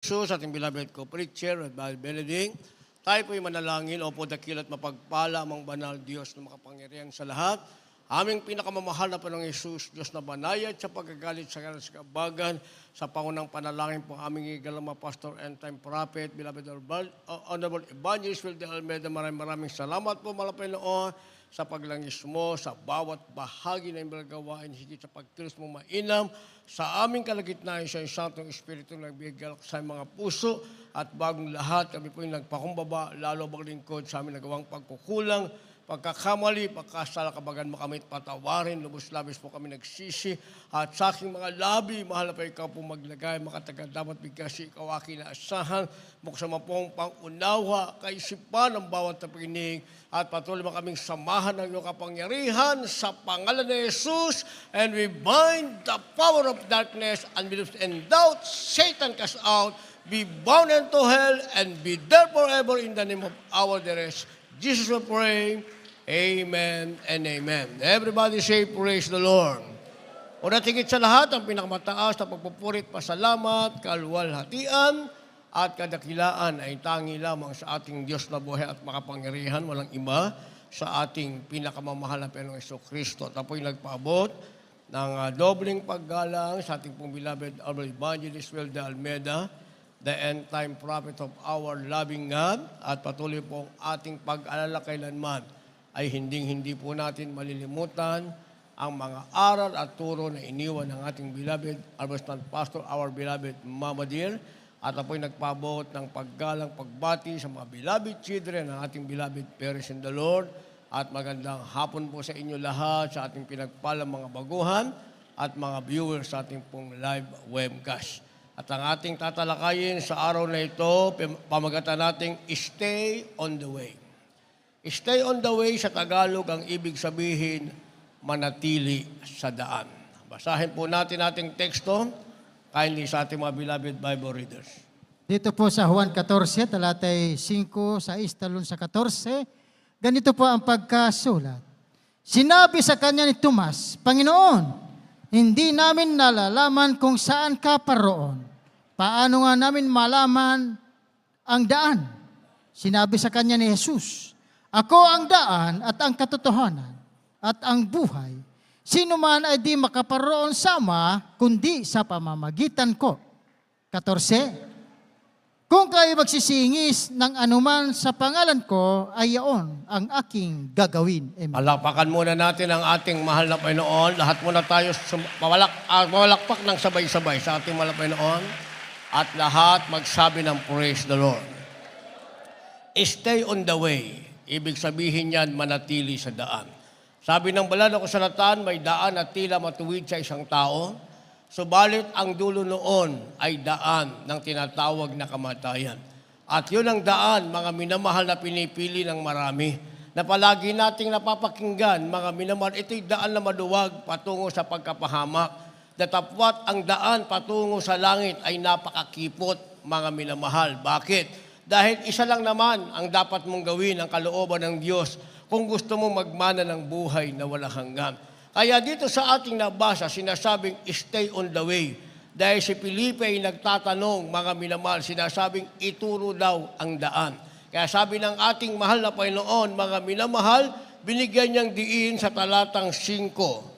Jesus, ating beloved co-preacher, at Brother Benedict. Tayo po'y manalangin, opo dakil at mapagpala amang banal Diyos na makapangyarihan sa lahat. Aming pinakamamahal na Panginoong Jesus, Diyos na banayad sa pagkagalit sa kabagan, sa pangunang panalangin po aming igalama Pastor and Time Prophet, beloved Honorable Evangelist Will de Almeida. Maraming salamat po, malapay noon, sa paglangis mo, sa bawat bahagi na iyong gawain, higit sa pagkilos mo mainam, sa aming kalagitnaan sa Santong Espiritu na nagbigay sa mga puso, at bagong lahat, kami po yung nagpakumbaba, lalo maglingkod sa aming nagawang pagkukulang, pagkakamali, pagkasala, kabagan mo kami patawarin, lubos-labis po kami nagsisi, at sa aking mga labi, mahal na pa ikaw po maglagay, makatagal dapat bigkasi, ikaw aking naasahan, buksan mo pong pangunawa, kaisipan ng bawat tapinig, at patuloy mo kaming samahan ng iyong kapangyarihan sa pangalan ni Jesus, and we bind the power of darkness, unbelief and doubt, Satan cast out, be bound into hell, and be there forever in the name of our dearest Jesus we pray. Amen and amen. Everybody say, praise the Lord. Una tigit sa lahat, ang pinakamataas na pagpupurit, pasalamat, kalwalhatian, at kadakilaan ay tangi lamang sa ating Diyos na buhay at makapangyarihan, walang iba, sa ating pinakamamahal na Panginoong Jesucristo. At apo'y nagpaabot ng dobling paggalang sa ating pong beloved Honorable Evangelist Will de Almeida, the end-time prophet of our loving God, at patuloy pong ating pag-alala kailanman ay hindi po natin malilimutan ang mga aral at turo na iniwan ng ating beloved Arbestan Pastor, our beloved Mama Dear, at apo'y nagpabot ng paggalang pagbati sa mga beloved children ng ating beloved parents in the Lord, at magandang hapon po sa inyo lahat sa ating pinagpalang mga baguhan at mga viewers sa ating pong live webcast. At ang ating tatalakayin sa araw na ito, pamagatan nating Stay on the Way. Stay on the way sa Tagalog, ang ibig sabihin, manatili sa daan. Basahin po natin ating teksto, kindly sa ating mga beloved Bible readers. Dito po sa Juan 14, talatay 5, 6, talon sa 14, ganito po ang pagkasulat. Sinabi sa kanya ni Tomas, Panginoon, hindi namin nalalaman kung saan ka paroon. Paano nga namin malaman ang daan? Sinabi sa kanya ni Jesus, Ako ang daan at ang katotohanan at ang buhay. Sino man ay di makaparoon sa Ama, kundi sa pamamagitan ko. 14. Kung kayo magsisingis ng anuman sa pangalan ko, ay yaon ang aking gagawin. Amen. Palakpakan muna natin ang ating mahal na Panginoon. Lahat muna tayo mawalakpak ng sabay-sabay sa ating mahal na Panginoon. At lahat magsabi ng praise the Lord. Stay on the way. Ibig sabihin yan, manatili sa daan. Sabi ng banal na kasulatan, may daan na tila matuwid sa isang tao, subalit ang dulo noon ay daan ng tinatawag na kamatayan. At yun ang daan, mga minamahal na pinipili ng marami, na palagi nating napapakinggan, mga minamahal, ito'y daan na maluwag patungo sa pagkapahamak. Datapwat ang daan patungo sa langit ay napakakipot, mga minamahal. Bakit? Dahil isa lang naman ang dapat mong gawin, ang kalooban ng Diyos, kung gusto mong magmana ng buhay na walang hanggan. Kaya dito sa ating nabasa, sinasabing stay on the way. Dahil si Felipe ay nagtatanong, mga minamahal, sinasabing ituro daw ang daan. Kaya sabi ng ating mahal na Panginoon, mga minamahal, binigyan niyang diin sa talatang 5.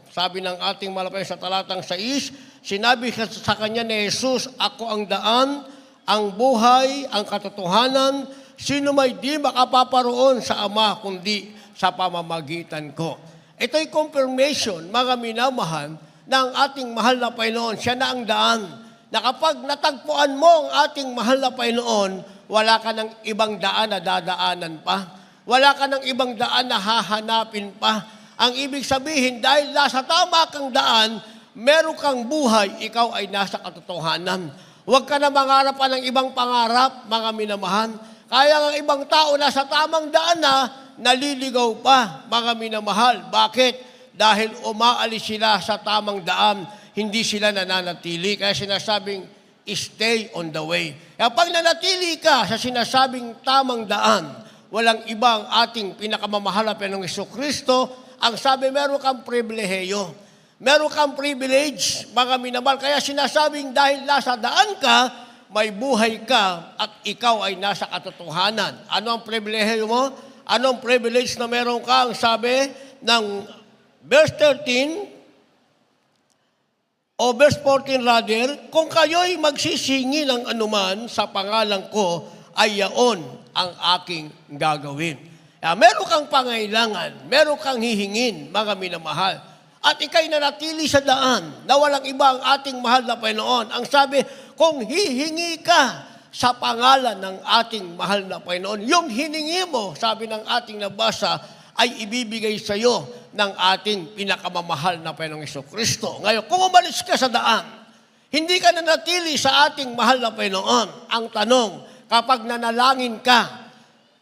Sabi ng ating malapay sa talatang 6, sinabi sa kanya ni Jesus, Ako ang daan, ang buhay, ang katotohanan, sino may di makapaparoon sa Ama, kundi sa pamamagitan ko. Ito'y confirmation, mga minamahal, ng ating mahal na Panginoon. Siya na ang daan. Na kapag natagpuan mo ang ating mahal na Panginoon, wala ka ng ibang daan na dadaanan pa. Wala ka ng ibang daan na hahanapin pa. Ang ibig sabihin, dahil nasa tama kang daan, meron kang buhay, ikaw ay nasa katotohanan. Huwag ka na mangarap pa ng ibang pangarap, mga minamahal. Kaya ang ibang tao nasa tamang daan na, naliligaw pa, mga minamahal. Bakit? Dahil umaalis sila sa tamang daan, hindi sila nananatili. Kaya sinasabing, stay on the way. Kaya pag nanatili ka sa sinasabing tamang daan, walang ibang ating pinakamamahal na Panginoong Jesucristo, ang sabi, meron kang pribilehiyo. Meron kang privilege, mga minamahal. Kaya sinasabing dahil nasa daan ka, may buhay ka at ikaw ay nasa katotohanan. Ano ang pribilehiyo mo? Ano ang privilege na meron ka? Ang sabi ng verse 13, o verse 14 rather, kung kayo'y magsisingi ng anuman sa pangalan ko, ay yaon ang aking gagawin. Meron kang pangailangan, meron kang hihingin, mga minamahal. At ikay nanatili sa daan na walang iba ang ating mahal na Panginoon. Ang sabi, kung hihingi ka sa pangalan ng ating mahal na Panginoon, yung hiningi mo, sabi ng ating nabasa, ay ibibigay sa iyo ng ating pinakamamahal na Panginoong Jesucristo. Ngayon, kung umalis ka sa daan, hindi ka nanatili sa ating mahal na Panginoon. Ang tanong, kapag nanalangin ka,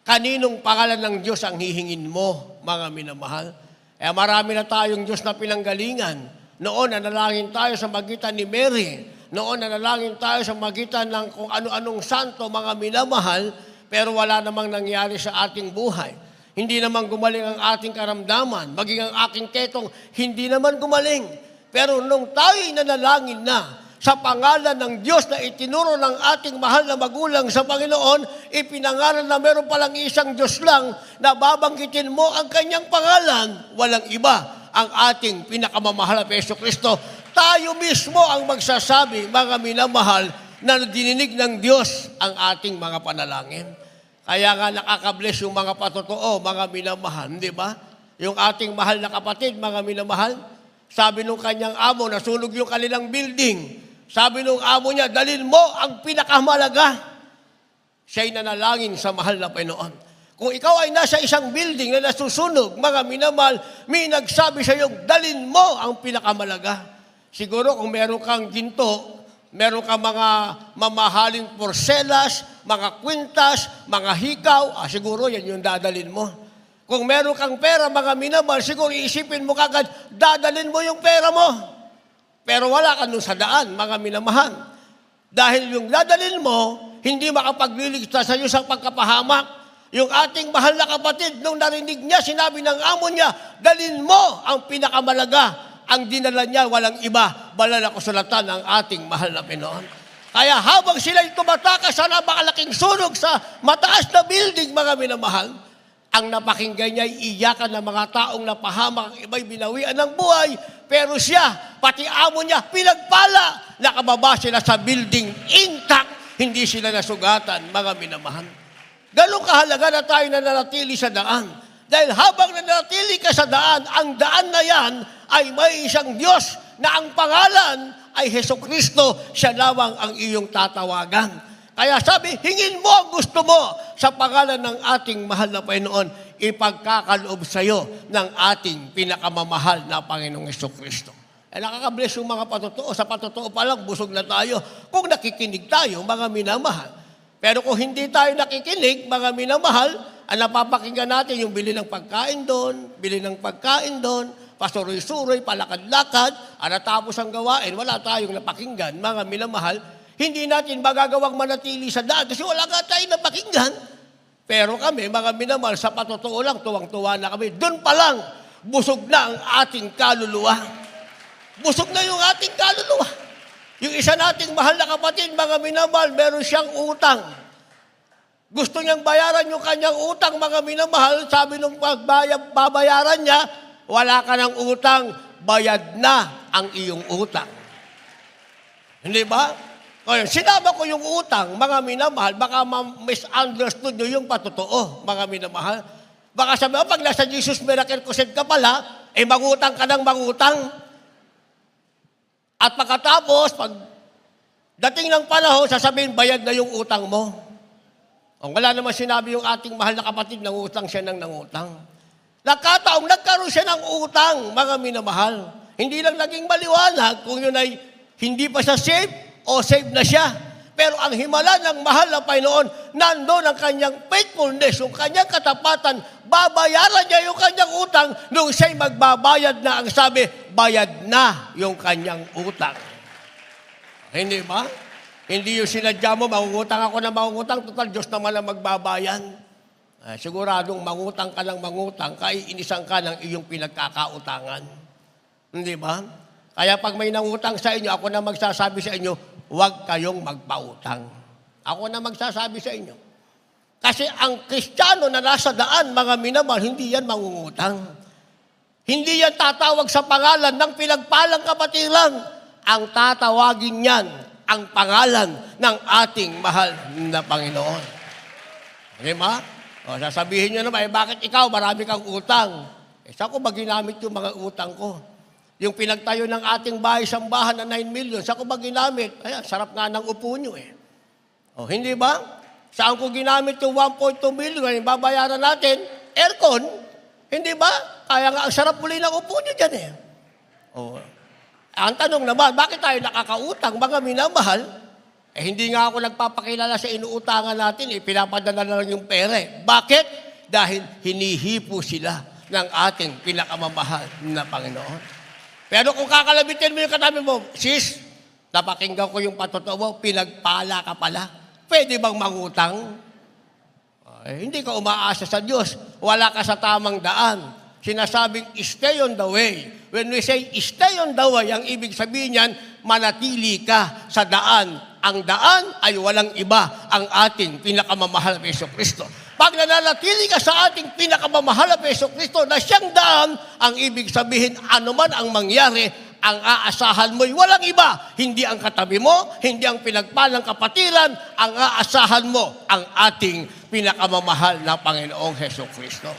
kaninong pangalan ng Diyos ang hihingin mo, mga minamahal? Marami na tayong Diyos na pinanggalingan. Noon, nanalangin tayo sa magitan ni Mary. Noon, nanalangin tayo sa magitan ng kung ano-anong santo, mga minamahal, pero wala namang nangyari sa ating buhay. Hindi naman gumaling ang ating karamdaman. Maging ang aking ketong, hindi naman gumaling. Pero nung tayo'y nanalangin na sa pangalan ng Diyos na itinuro ng ating mahal na magulang sa Panginoon, ipinangalan na meron palang isang Diyos lang na babanggitin mo ang kanyang pangalan, walang iba ang ating pinakamamahal na Jesucristo. Tayo mismo ang magsasabi, mga minamahal, na dininig ng Diyos ang ating mga panalangin. Kaya nga nakakabless yung mga patotoo, mga minamahal, di ba? Yung ating mahal na kapatid, mga minamahal, sabi nung kanyang amo, nasunog yung kanilang building. Sabi nung amo niya, dalhin mo ang pinakamalaga. Siya'y nanalangin sa mahal na Panginoon. Kung ikaw ay nasa isang building na nasusunog, mga minamahal, may nagsabi sa iyo, dalhin mo ang pinakamalaga. Siguro kung meron kang ginto, meron kang mga mamahaling porselas, mga kwintas, mga hikaw, siguro yan yung dadalhin mo. Kung meron kang pera, mga minamahal, siguro iisipin mo kagad, dadalhin mo yung pera mo. Pero wala ka nun sa daan, mga minamahal. Dahil yung dadalhin mo, hindi makapagliligtas sa iyo sa pagkapahamak. Yung ating mahal na kapatid, nung narinig niya, sinabi ng amo niya, dalhin mo ang pinakamalaga. Ang dinala niya, walang iba, banal na kasulatan ng ating mahal na Panginoon. Kaya habang sila'y tumatakas sa napakalaking sunog sa mataas na building, mga minamahal, ang napakinggan niya ay iyakan ng mga taong napahamak, ang iba'y binawian ng buhay, pero siya, pati amo niya, pinagpala, nakababa sila sa building intact, hindi sila nasugatan, mga minamahal. Ganong kahalaga na tayo nananatili sa daan. Dahil habang nananatili ka sa daan, ang daan na yan ay may isang Diyos na ang pangalan ay Jesucristo, siya lamang ang iyong tatawagan. Kaya sabi, hingin mo ang gusto mo sa pangalan ng ating mahal na Panginoon, ipagkakaloob sa iyo ng ating pinakamamahal na Panginoong Jesucristo. Nakakabless yung mga patotoo. Sa patotoo pa lang, busog na tayo. Kung nakikinig tayo, mga minamahal. Pero kung hindi tayo nakikinig, mga minamahal, ang napapakinggan natin yung bili ng pagkain doon, pasuroy-suroy, palakad-lakad, natapos ang gawain, wala tayong napakinggan, mga minamahal, hindi natin magagawang manatili sa daan kasi wala nga tayong napakinggan. Pero kami, mga minamahal, sa patotoo lang, tuwang-tuwa na kami. Doon pa lang, busog na ang ating kaluluwa. Busog na yung ating kaluluwa. Yung isa nating mahal na kapatid, mga minamahal, meron siyang utang. Gusto niyang bayaran yung kanyang utang, mga minamahal. Sabi nung babayaran niya, wala ka ng utang, bayad na ang iyong utang. Hindi ba? Kaya sinama ko yung utang, mga minamahal, baka misunderstood nyo yung patotoo, mga minamahal. Baka sabi, pag nasa Jesus Miracle Crusade ka pala, mangutang ka ng mangutang. At pagkatapos, pag dating ng panahon, sasabihin, bayad na yung utang mo. Wala naman sinabi yung ating mahal na kapatid, nangutang siya ng nangutang. Nagkataong nagkaroon siya ng utang, mga minamahal. Hindi lang naging maliwanag kung yun ay hindi pa siya saved o saved na siya. Pero ang himala ng mahal na Panginoon, nandoon ang kanyang faithfulness, yung kanyang katapatan, babayaran niya yung kanyang utang nung siya'y magbabayad na, ang sabi, bayad na yung kanyang utang. Hindi ba? Hindi yung sinadya mo, mangungutang ako na mangungutang, total Diyos naman ang magbabayan. Siguradong mangutang ka ng mangutang, kaiinisan ka ng iyong pinagkakautangan. Hindi ba? Kaya pag may nangutang sa inyo, ako na magsasabi sa inyo, huwag kayong magpautang. Ako na magsasabi sa inyo. Kasi ang Kristiyano na nasa daan, mga minamahal, hindi yan mangungutang. Hindi yan tatawag sa pangalan ng pinagpalang kapatiran. Ang tatawagin yan, ang pangalan ng ating mahal na Panginoon. Di ba? O, sasabihin nyo naman, bakit ikaw marami kang utang? Saan ko ba ginamit yung mga utang ko? Yung pinagtayo ng ating bahay-sambahan na 9 million, saan ko ba ginamit? Ayan, sarap nga ng upo nyo eh. O, hindi ba? Saan ko ginamit yung 1.2 million? Yung babayaran natin, aircon. Hindi ba? Kaya nga, ang sarap muli ng upo nyo dyan eh. O, ang tanong naman, bakit tayo nakakautang, mga minamahal? Eh, hindi nga ako nagpapakilala sa inuutangan natin, eh, pinapadala na lang yung pere. Bakit? Dahil hinihipo sila ng ating pinakamamahal na Panginoon. Pero kung kakalabitin mo yung katabi mo, sis, napakinggan ko yung patotoo mo, pinagpala ka pala. Pwede bang mangutang? Hindi ka umaasa sa Diyos. Wala ka sa tamang daan. Sinasabing, stay on the way. When we say, stay on the way, ang ibig sabihin niyan, manatili ka sa daan. Ang daan ay walang iba, ang ating pinakamamahal na Jesucristo. Pag nananatili ka sa ating pinakamamahal na Jesucristo na siyang daan, ang ibig sabihin, anuman ang mangyari, ang aasahan mo'y walang iba. Hindi ang katabi mo, hindi ang pinagpalang kapatiran, ang aasahan mo, ang ating pinakamamahal na Panginoong Jesucristo.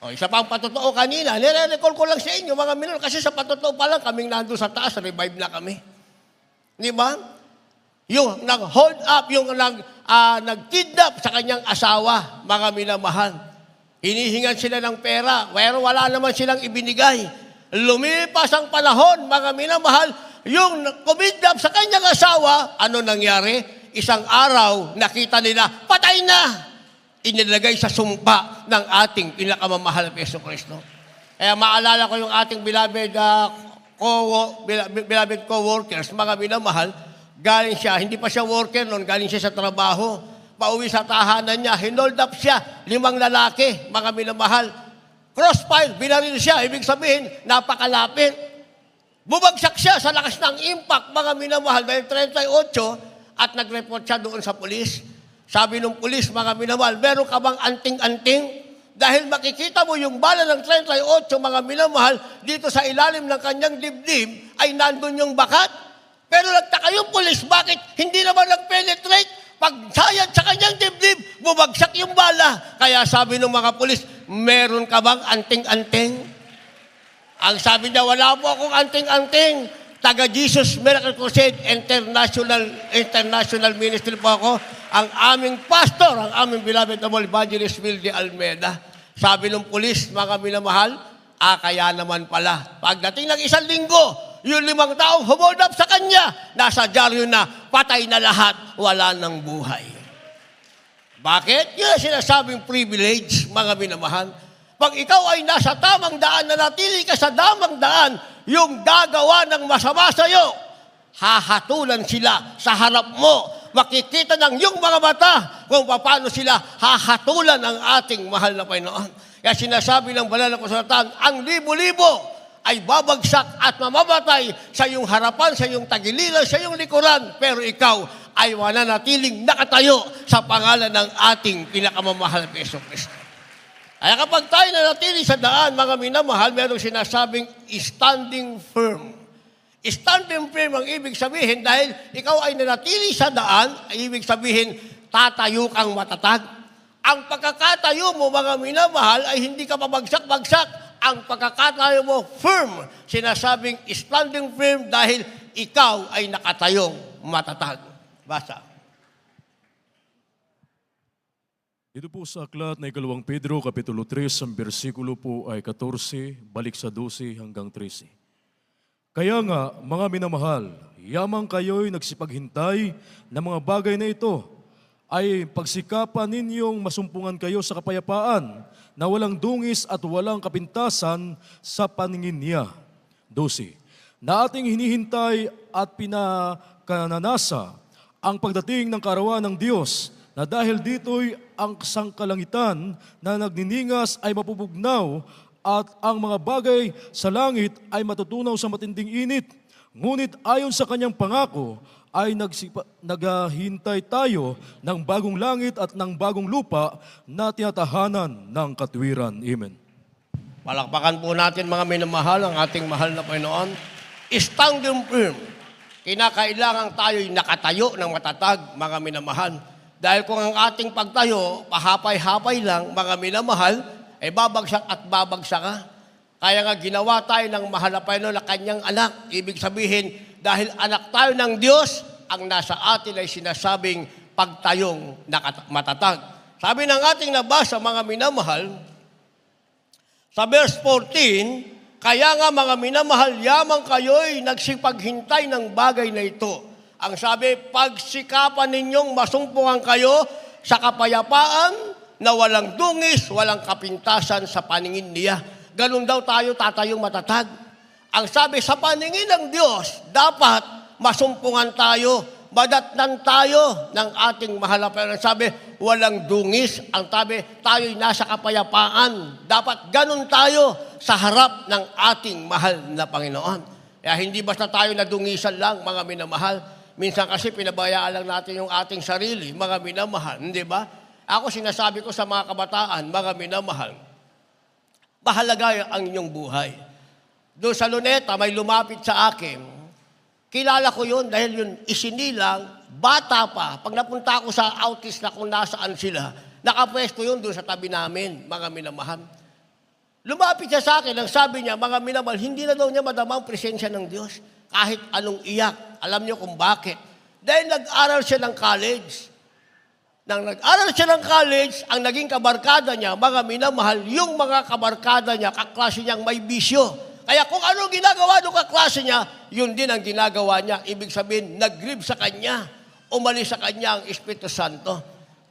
O, isa pang patotoo kanina, nire-recall ko lang sa inyo, mga minor, kasi sa patotoo pa lang, kaming nandun sa taas, revive na kami. Di ba? Yung nag-hold up, yung nag-kidnap sa kanyang asawa, mga minamahal. Hinihingan sila ng pera, pero wala naman silang ibinigay. Lumipas ang panahon, mga minamahal, yung kumidnap sa kanyang asawa, ano nangyari? Isang araw, nakita nila, patay na! Inilagay sa sumpa ng ating pinakamamahal na Jesucristo. Kaya maalala ko yung ating beloved co-workers, mga minamahal, galing siya, hindi pa siya worker noon, galing siya sa trabaho, pauwi sa tahanan niya, hinold up siya, 5 lalaki, mga minamahal, crossfire, binaril siya, ibig sabihin, napakalapit. Bumagsak siya sa lakas ng impact, mga minamahal, dahil 38, at nag-report siya doon sa pulis. Sabi ng pulis, mga minamahal, meron ka bang anting-anting? Dahil makikita mo yung bala ng 38, mga minamahal, dito sa ilalim ng kanyang dibdib, ay nandun yung bakat. Pero nagtaka yung pulis, bakit hindi naman nag-penetrate? Pag sayad sa kanyang dibdib, bumagsak yung bala. Kaya sabi ng mga pulis, meron ka bang anting-anting? Ang sabi niya, wala po akong anting-anting. Taga Jesus Miracle Crusade International Ministry po ako. Ang aming pastor, ang aming beloved na Evangelist Will de Almeida. Sabi ng pulis, mga minamahal, kaya naman pala. Pagdating ng 1 linggo, yung 5 taong humold up sa kanya, nasa dyaryo na, patay na lahat, wala ng buhay. Bakit? Yun ang sinasabing privilege, mga minamahal. Pag ikaw ay nasa tamang daan, nanatili ka sa tamang daan, yung gagawa ng masama sa iyo, hahatulan sila sa harap mo. Makikita ng iyong mga mata kung paano sila hahatulan ang ating mahal na Panginoon. Kaya sinasabi ng banal na kasulatan, ang libo-libo ay babagsak at mamamatay sa iyong harapan, sa iyong tagiliran, sa iyong likuran. Pero ikaw ay mananatiling nakatayo sa pangalan ng ating pinakamamahal na Jesucristo. Kaya kapag tayo nanatili sa daan, mga minamahal, merong sinasabing standing firm. Standing firm ang ibig sabihin dahil ikaw ay nanatili sa daan, ay ibig sabihin tatayo kang matatag. Ang pagkakatayo mo, mga minamahal, ay hindi ka pabagsak-bagsak. Ang pagkakatayo mo, firm. Sinasabing standing firm dahil ikaw ay nakatayong matatag. Basa. Dito po sa aklat na 2 Pedro, Kapitulo 3, ang bersikulo po ay 14, balik sa 12 hanggang 13. Kaya nga, mga minamahal, yamang kayo'y nagsipaghintay ng mga bagay na ito, ay pagsikapan ninyong masumpungan kayo sa kapayapaan na walang dungis at walang kapintasan sa paningin niya. 12. Na ating hinihintay at pinakananasa ang pagdating ng kaarawan ng Diyos, na dahil dito'y ang sangkalangitan na nagniningas ay mapupugnaw at ang mga bagay sa langit ay matutunaw sa matinding init. Ngunit ayon sa kanyang pangako, ay naghahintay tayo ng bagong langit at ng bagong lupa na tinatahanan ng katwiran. Amen. Palakpakan po natin mga minamahal ang ating mahal na Panginoon. Standing firm. Kinakailangan tayo'y nakatayo ng matatag, mga minamahal. Dahil kung ang ating pagtayo, pahapay-hapay lang, mga minamahal, ay babagsak at babagsak ka. Kaya nga ginawa tayo ng mahal na Panginoon na kanyang anak. Ibig sabihin, dahil anak tayo ng Diyos, ang nasa atin ay sinasabing pagtayong matatag. Sabi ng ating nabasa, mga minamahal, sa verse 14, kaya nga mga minamahal, yamang kayo'y nagsipaghintay ng bagay na ito. Ang sabi, pagsikapan ninyong masumpungan kayo sa kapayapaan na walang dungis, walang kapintasan sa paningin niya. Ganun daw tayo tatayong matatag. Ang sabi, sa paningin ng Diyos, dapat masumpungan tayo, madatnan tayo ng ating mahal na Panginoon. Sabi, walang dungis. Ang sabi, tayo'y nasa kapayapaan. Dapat ganun tayo sa harap ng ating mahal na Panginoon. Kaya hindi basta tayo nadungisan lang, mga minamahal. Minsan kasi pinabayaan lang natin yung ating sarili, mga minamahal. Hindi ba? Ako sinasabi ko sa mga kabataan, mga minamahal, mahalaga ang inyong buhay. Doon sa Luneta, may lumapit sa akin. Kilala ko yun dahil yun isinilang, bata pa. Pag napunta ako sa outreach na kung nasaan sila, nakapwesto yun doon sa tabi namin, mga minamahal. Lumapit siya sa akin, ang sabi niya, mga minamahal, hindi na daw niya madama ang presensya ng Diyos. Kahit anong iyak. Alam niyo kung bakit. Dahil nag-aral siya ng college. Nang nag-aral siya ng college, ang naging kabarkada niya, mga minamahal, yung mga kabarkada niya, kaklase niyang may bisyo. Kaya kung ano ginagawa ng kaklase niya, yun din ang ginagawa niya. Ibig sabihin, nag-grieve sa kanya. Umalis sa kanya ang Espiritu Santo.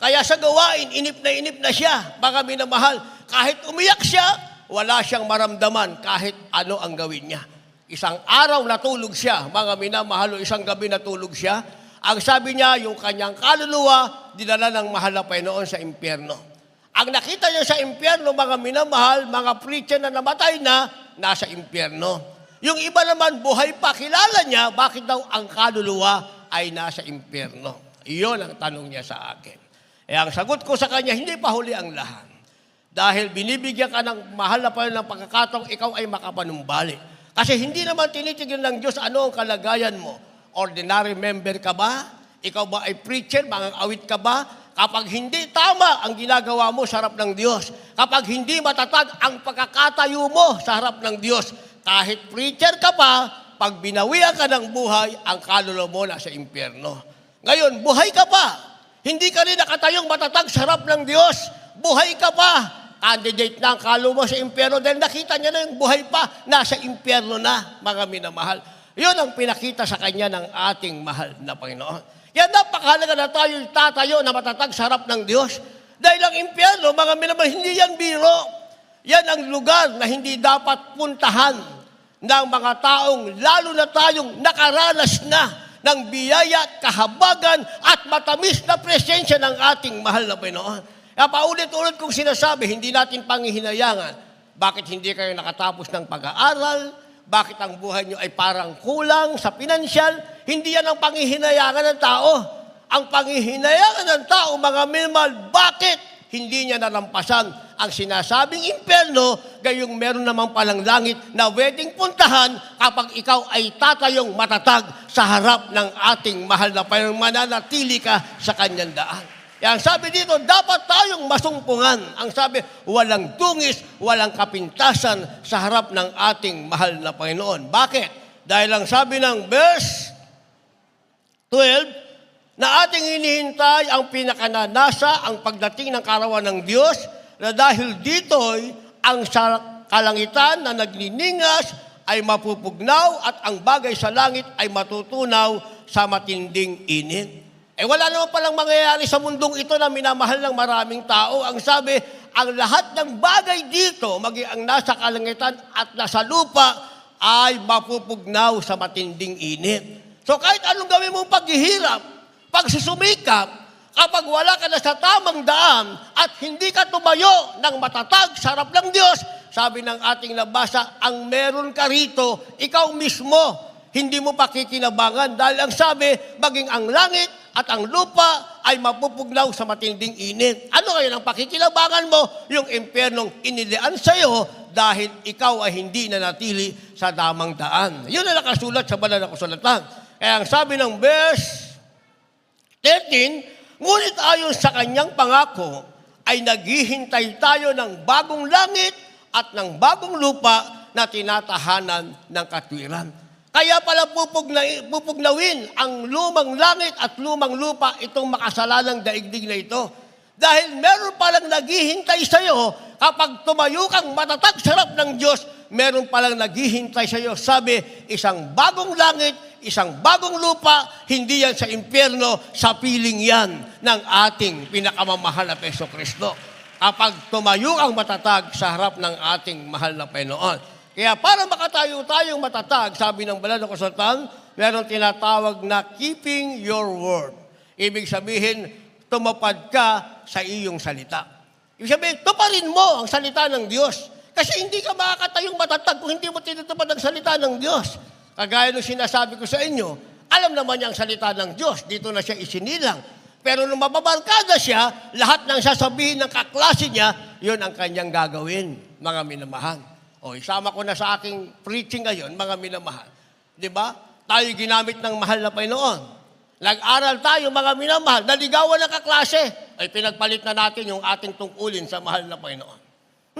Kaya sa gawain, inip na siya. Mga minamahal, kahit umiyak siya, wala siyang maramdaman kahit ano ang gawin niya. Isang araw natulog siya, mga minamahal, isang gabi natulog siya. Ang sabi niya, yung kanyang kaluluwa, dinala ng mahal na Panginoon sa impyerno. Ang nakita niya sa impyerno, mga minamahal, mga preacher na namatay na, nasa impyerno. Yung iba naman, buhay pa, kilala niya, bakit daw ang kaluluwa ay nasa impyerno? Iyon ang tanong niya sa akin. E ang sagot ko sa kanya, hindi pa huli ang lahat. Dahil binibigyan ka ng mahal na Panginoon ng pagkakataong ikaw ay makapanumbalik. Kasi hindi naman tinitigil ng Diyos ano ang kalagayan mo. Ordinary member ka ba? Ikaw ba ay preacher? Mga awit ka ba? Kapag hindi tama ang ginagawa mo sa harap ng Diyos, kapag hindi matatag ang pagkakatayo mo sa harap ng Diyos, kahit preacher ka pa, pag binawian ka ng buhay, ang kaluluwa mo nasa impyerno. Ngayon, buhay ka pa. Hindi ka rin nakatayong matatag sa harap ng Diyos. Buhay ka pa. Candidate na ang kaluluwa mo sa impyerno dahil nakita niya na yung buhay pa, nasa impyerno na, mga minamahal. Yun ang pinakita sa kanya ng ating mahal na Panginoon. Yan napakahalaga na tayo tatayo na matatag sa harap ng Diyos. Dahil ang impyerno, mga minamahal, hindi yan biro. Yan ang lugar na hindi dapat puntahan ng mga taong, lalo na tayong nakaranas na ng biyaya at kahabagan at matamis na presensya ng ating mahal na Panginoon. Kaya paulit-ulit kong sinasabi, hindi natin pangihinayangan. Bakit hindi kayo nakatapos ng pag-aaral? Bakit ang buhay nyo ay parang kulang sa pinansyal? Hindi yan ang pangihinayangan ng tao. Ang pangihinayangan ng tao, mga minamahal, bakit hindi niya nalampasan ang sinasabing impyerno, gayong meron namang palang langit na pwedeng puntahan kapag ikaw ay tatayong matatag sa harap ng ating mahal na Panginoon, mananatili ka sa kanyang daan. Ang sabi dito, dapat tayong masumpungan. Ang sabi, walang dungis, walang kapintasan sa harap ng ating mahal na Panginoon. Bakit? Dahil ang sabi ng verse 12, na ating hinihintay ang pinakananasa, ang pagdating ng karawan ng Diyos, na dahil dito'y ang kalangitan na nagliningas ay mapupugnaw at ang bagay sa langit ay matutunaw sa matinding init. Wala naman palang mangyayari sa mundong ito na minamahal ng maraming tao. Ang sabi, ang lahat ng bagay dito, maging ang nasa kalangitan at nasa lupa, ay mapupugnaw sa matinding init. So kahit anong gawin mong paghihirap, pagsusumikap, kapag wala ka na sa tamang daan at hindi ka tumayo ng matatag sa harap ng Diyos, sabi ng ating nabasa, ang meron ka rito, ikaw mismo, Hindi mo pakikinabangan dahil ang sabi, maging ang langit at ang lupa ay mapupugnaw sa matinding init. Ano ngayon ang pakikinabangan mo? Yung impyernong inilian sa iyo dahil ikaw ay hindi nanatili sa damang daan. Yun ang nakasulat sa banal na kasulatan. Kaya ang sabi ng verse 13, ngunit ayon sa kanyang pangako, ay naghihintay tayo ng bagong langit at ng bagong lupa na tinatahanan ng katwiran. Kaya pala pupugnawin ang lumang langit at lumang lupa itong makasalanang daigdig na ito. Dahil meron palang naghihintay sa iyo kapag tumayo kang matatag sa harap ng Diyos, meron palang naghihintay sa iyo. Sabi, isang bagong langit, isang bagong lupa, hindi yan sa impyerno, sa piling yan ng ating pinakamamahal na Jesucristo. Kapag tumayo kang matatag sa harap ng ating mahal na Panginoon. Kaya para makatayo tayong matatag, sabi ng banal na kasulatan, meron tinatawag na keeping your word. Ibig sabihin, tumapad ka sa iyong salita. Ibig sabihin, tuparin mo ang salita ng Diyos. Kasi hindi ka makakatayong matatag kung hindi mo tinutupad ang salita ng Diyos. Kagaya nung sinasabi ko sa inyo, alam naman niya ang salita ng Diyos. Dito na siya isinilang. Pero nung mababarkada siya, lahat ng sasabihin ng kaklase niya, yun ang kanyang gagawin, mga minamahal. O, isama ko na sa aking preaching ngayon, mga minamahal. Di ba? Tayo ginamit ng mahal na Panginoon. Nag-aral tayo, mga minamahal, naligawan ng kaklase. Ay pinagpalit na natin yung ating tungkulin sa mahal na Panginoon.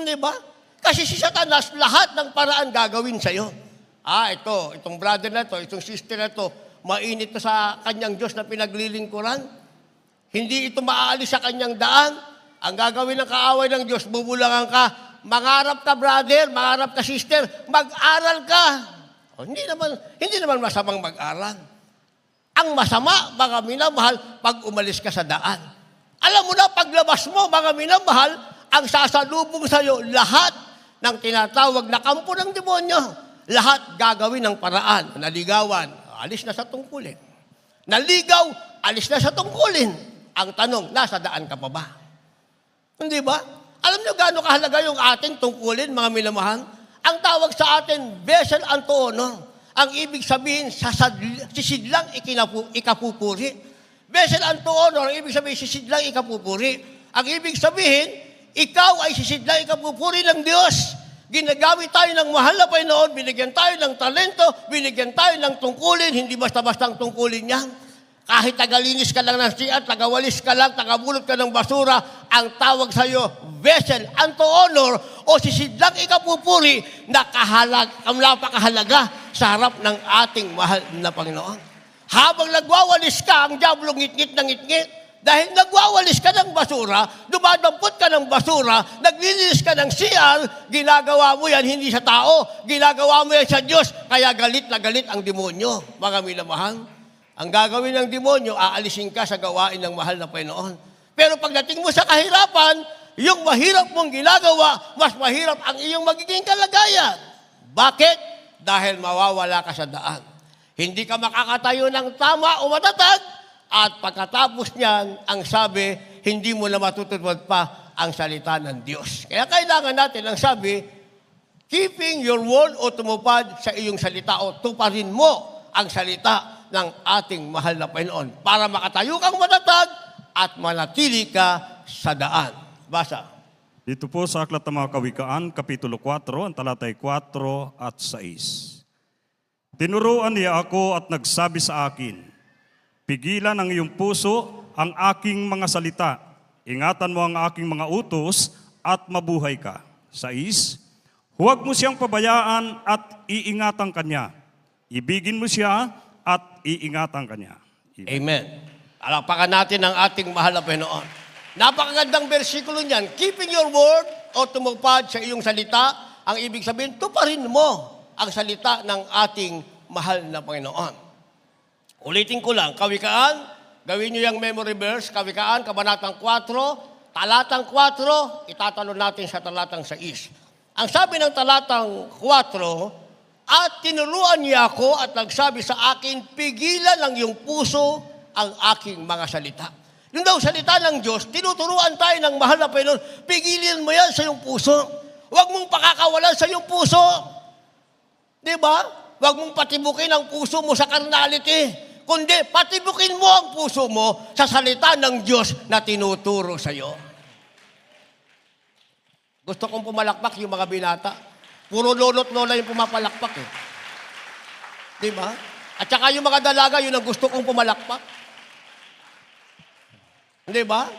Di ba? Kasi si Satanas, lahat ng paraan gagawin sa'yo. Itong brother na to, itong sister na to, mainit to sa kanyang Diyos na pinaglilingkuran. Hindi ito maaalis sa kanyang daan. Ang gagawin ng kaaway ng Diyos, bubulangan ka. Mangarap ka, brother, mangarap ka, sister, mag-aral ka. Hindi naman masamang mag-aral. Ang masama, mga minamahal, pag umalis ka sa daan. Alam mo na, paglabas mo, mga minamahal, ang sasalubong sa iyo, lahat ng tinatawag na kampo ng demonyo, lahat gagawin ng paraan. Naligawan, alis na sa tungkulin. Naligaw, alis na sa tungkulin. Ang tanong, nasa daan ka pa ba? Hindi ba? Alam niyo gaano kahalaga yung ating tungkulin, mga minamahal? Ang tawag sa atin, vessel unto honor. Ang ibig sabihin, sisidlang ikapupuri. Vessel unto honor, ang ibig sabihin, sisidlang ikapupuri. Ang ibig sabihin, ikaw ay sisidlang ikapupuri ng Diyos. Ginagamit tayo ng mahal na Panginoon, binigyan tayo ng talento, binigyan tayo ng tungkulin, hindi basta-bastang tungkulin yan. Kahit tagalinis ka lang ng siya, tagawalis ka lang, tagabulot ka ng basura, ang tawag sa iyo, vessel unto honor o sisidlang ikapupuri na napakahalaga sa harap ng ating mahal na Panginoon. Habang nagwawalis ka, ang diablo ngit-ngit ng ngit-ngit. Dahil nagwawalis ka ng basura, dumadampot ka ng basura, naglilinis ka ng CR, ginagawa mo yan hindi sa tao, ginagawa mo yan sa Diyos, kaya galit na galit ang demonyo, mga minamahal. Ang gagawin ng demonyo, aalisin ka sa gawain ng mahal na Panginoon. Pero pagdating mo sa kahirapan, yung mahirap mong ginagawa, mas mahirap ang iyong magiging kalagayan. Bakit? Dahil mawawala ka sa daan. Hindi ka makakatayo ng tama o matatag, at pagkatapos niyan, ang sabi, hindi mo na matutupad pa ang salita ng Diyos. Kaya kailangan natin, ang sabi, keeping your word o tumupad sa iyong salita o tuparin mo ang salita ng ating mahal na Panginoon para makatayo kang matatag at manatili ka sa daan. Basa. Dito po sa Aklat ng mga Kawikaan, Kapitulo 4, ang talatay 4 at 6. Tinuruan niya ako at nagsabi sa akin, pigilan ang iyong puso ang aking mga salita. Ingatan mo ang aking mga utos at mabuhay ka. 6. Huwag mo siyang pabayaan at iingatan kanya. Ibigin mo siya at iingatan kanya. Amen. Alapakan natin ang ating mahal na Panginoon. Napakagandang bersikulo niyan. Keeping your word o tumupad sa iyong salita, ang ibig sabihin, tuparin mo ang salita ng ating mahal na Panginoon. Ulitin ko lang, Kawikaan, gawin niyo yung memory verse, Kawikaan, Kabanatang 4, talatang 4, itatalon natin sa talatang 6. Ang sabi ng talatang 4, at tinuruan niya ako at nagsabi sa akin, pigilan ang iyong puso ang aking mga salita. Yung daw salita ng Diyos, tinuturuan tayo ng mahal na Panginoon, pigilin mo yan sa iyong puso. Huwag mong pakakawalan sa iyong puso. Di ba? Huwag mong patibukin ang puso mo sa carnality, kundi patibukin mo ang puso mo sa salita ng Diyos na tinuturo sa iyo. Gusto kong pumalakpak yung mga binata. Puro lolo't lola yung pumapalakpak eh. Di ba? At saka yung mga dalaga, yun ang gusto kong pumalakpak. Di ba?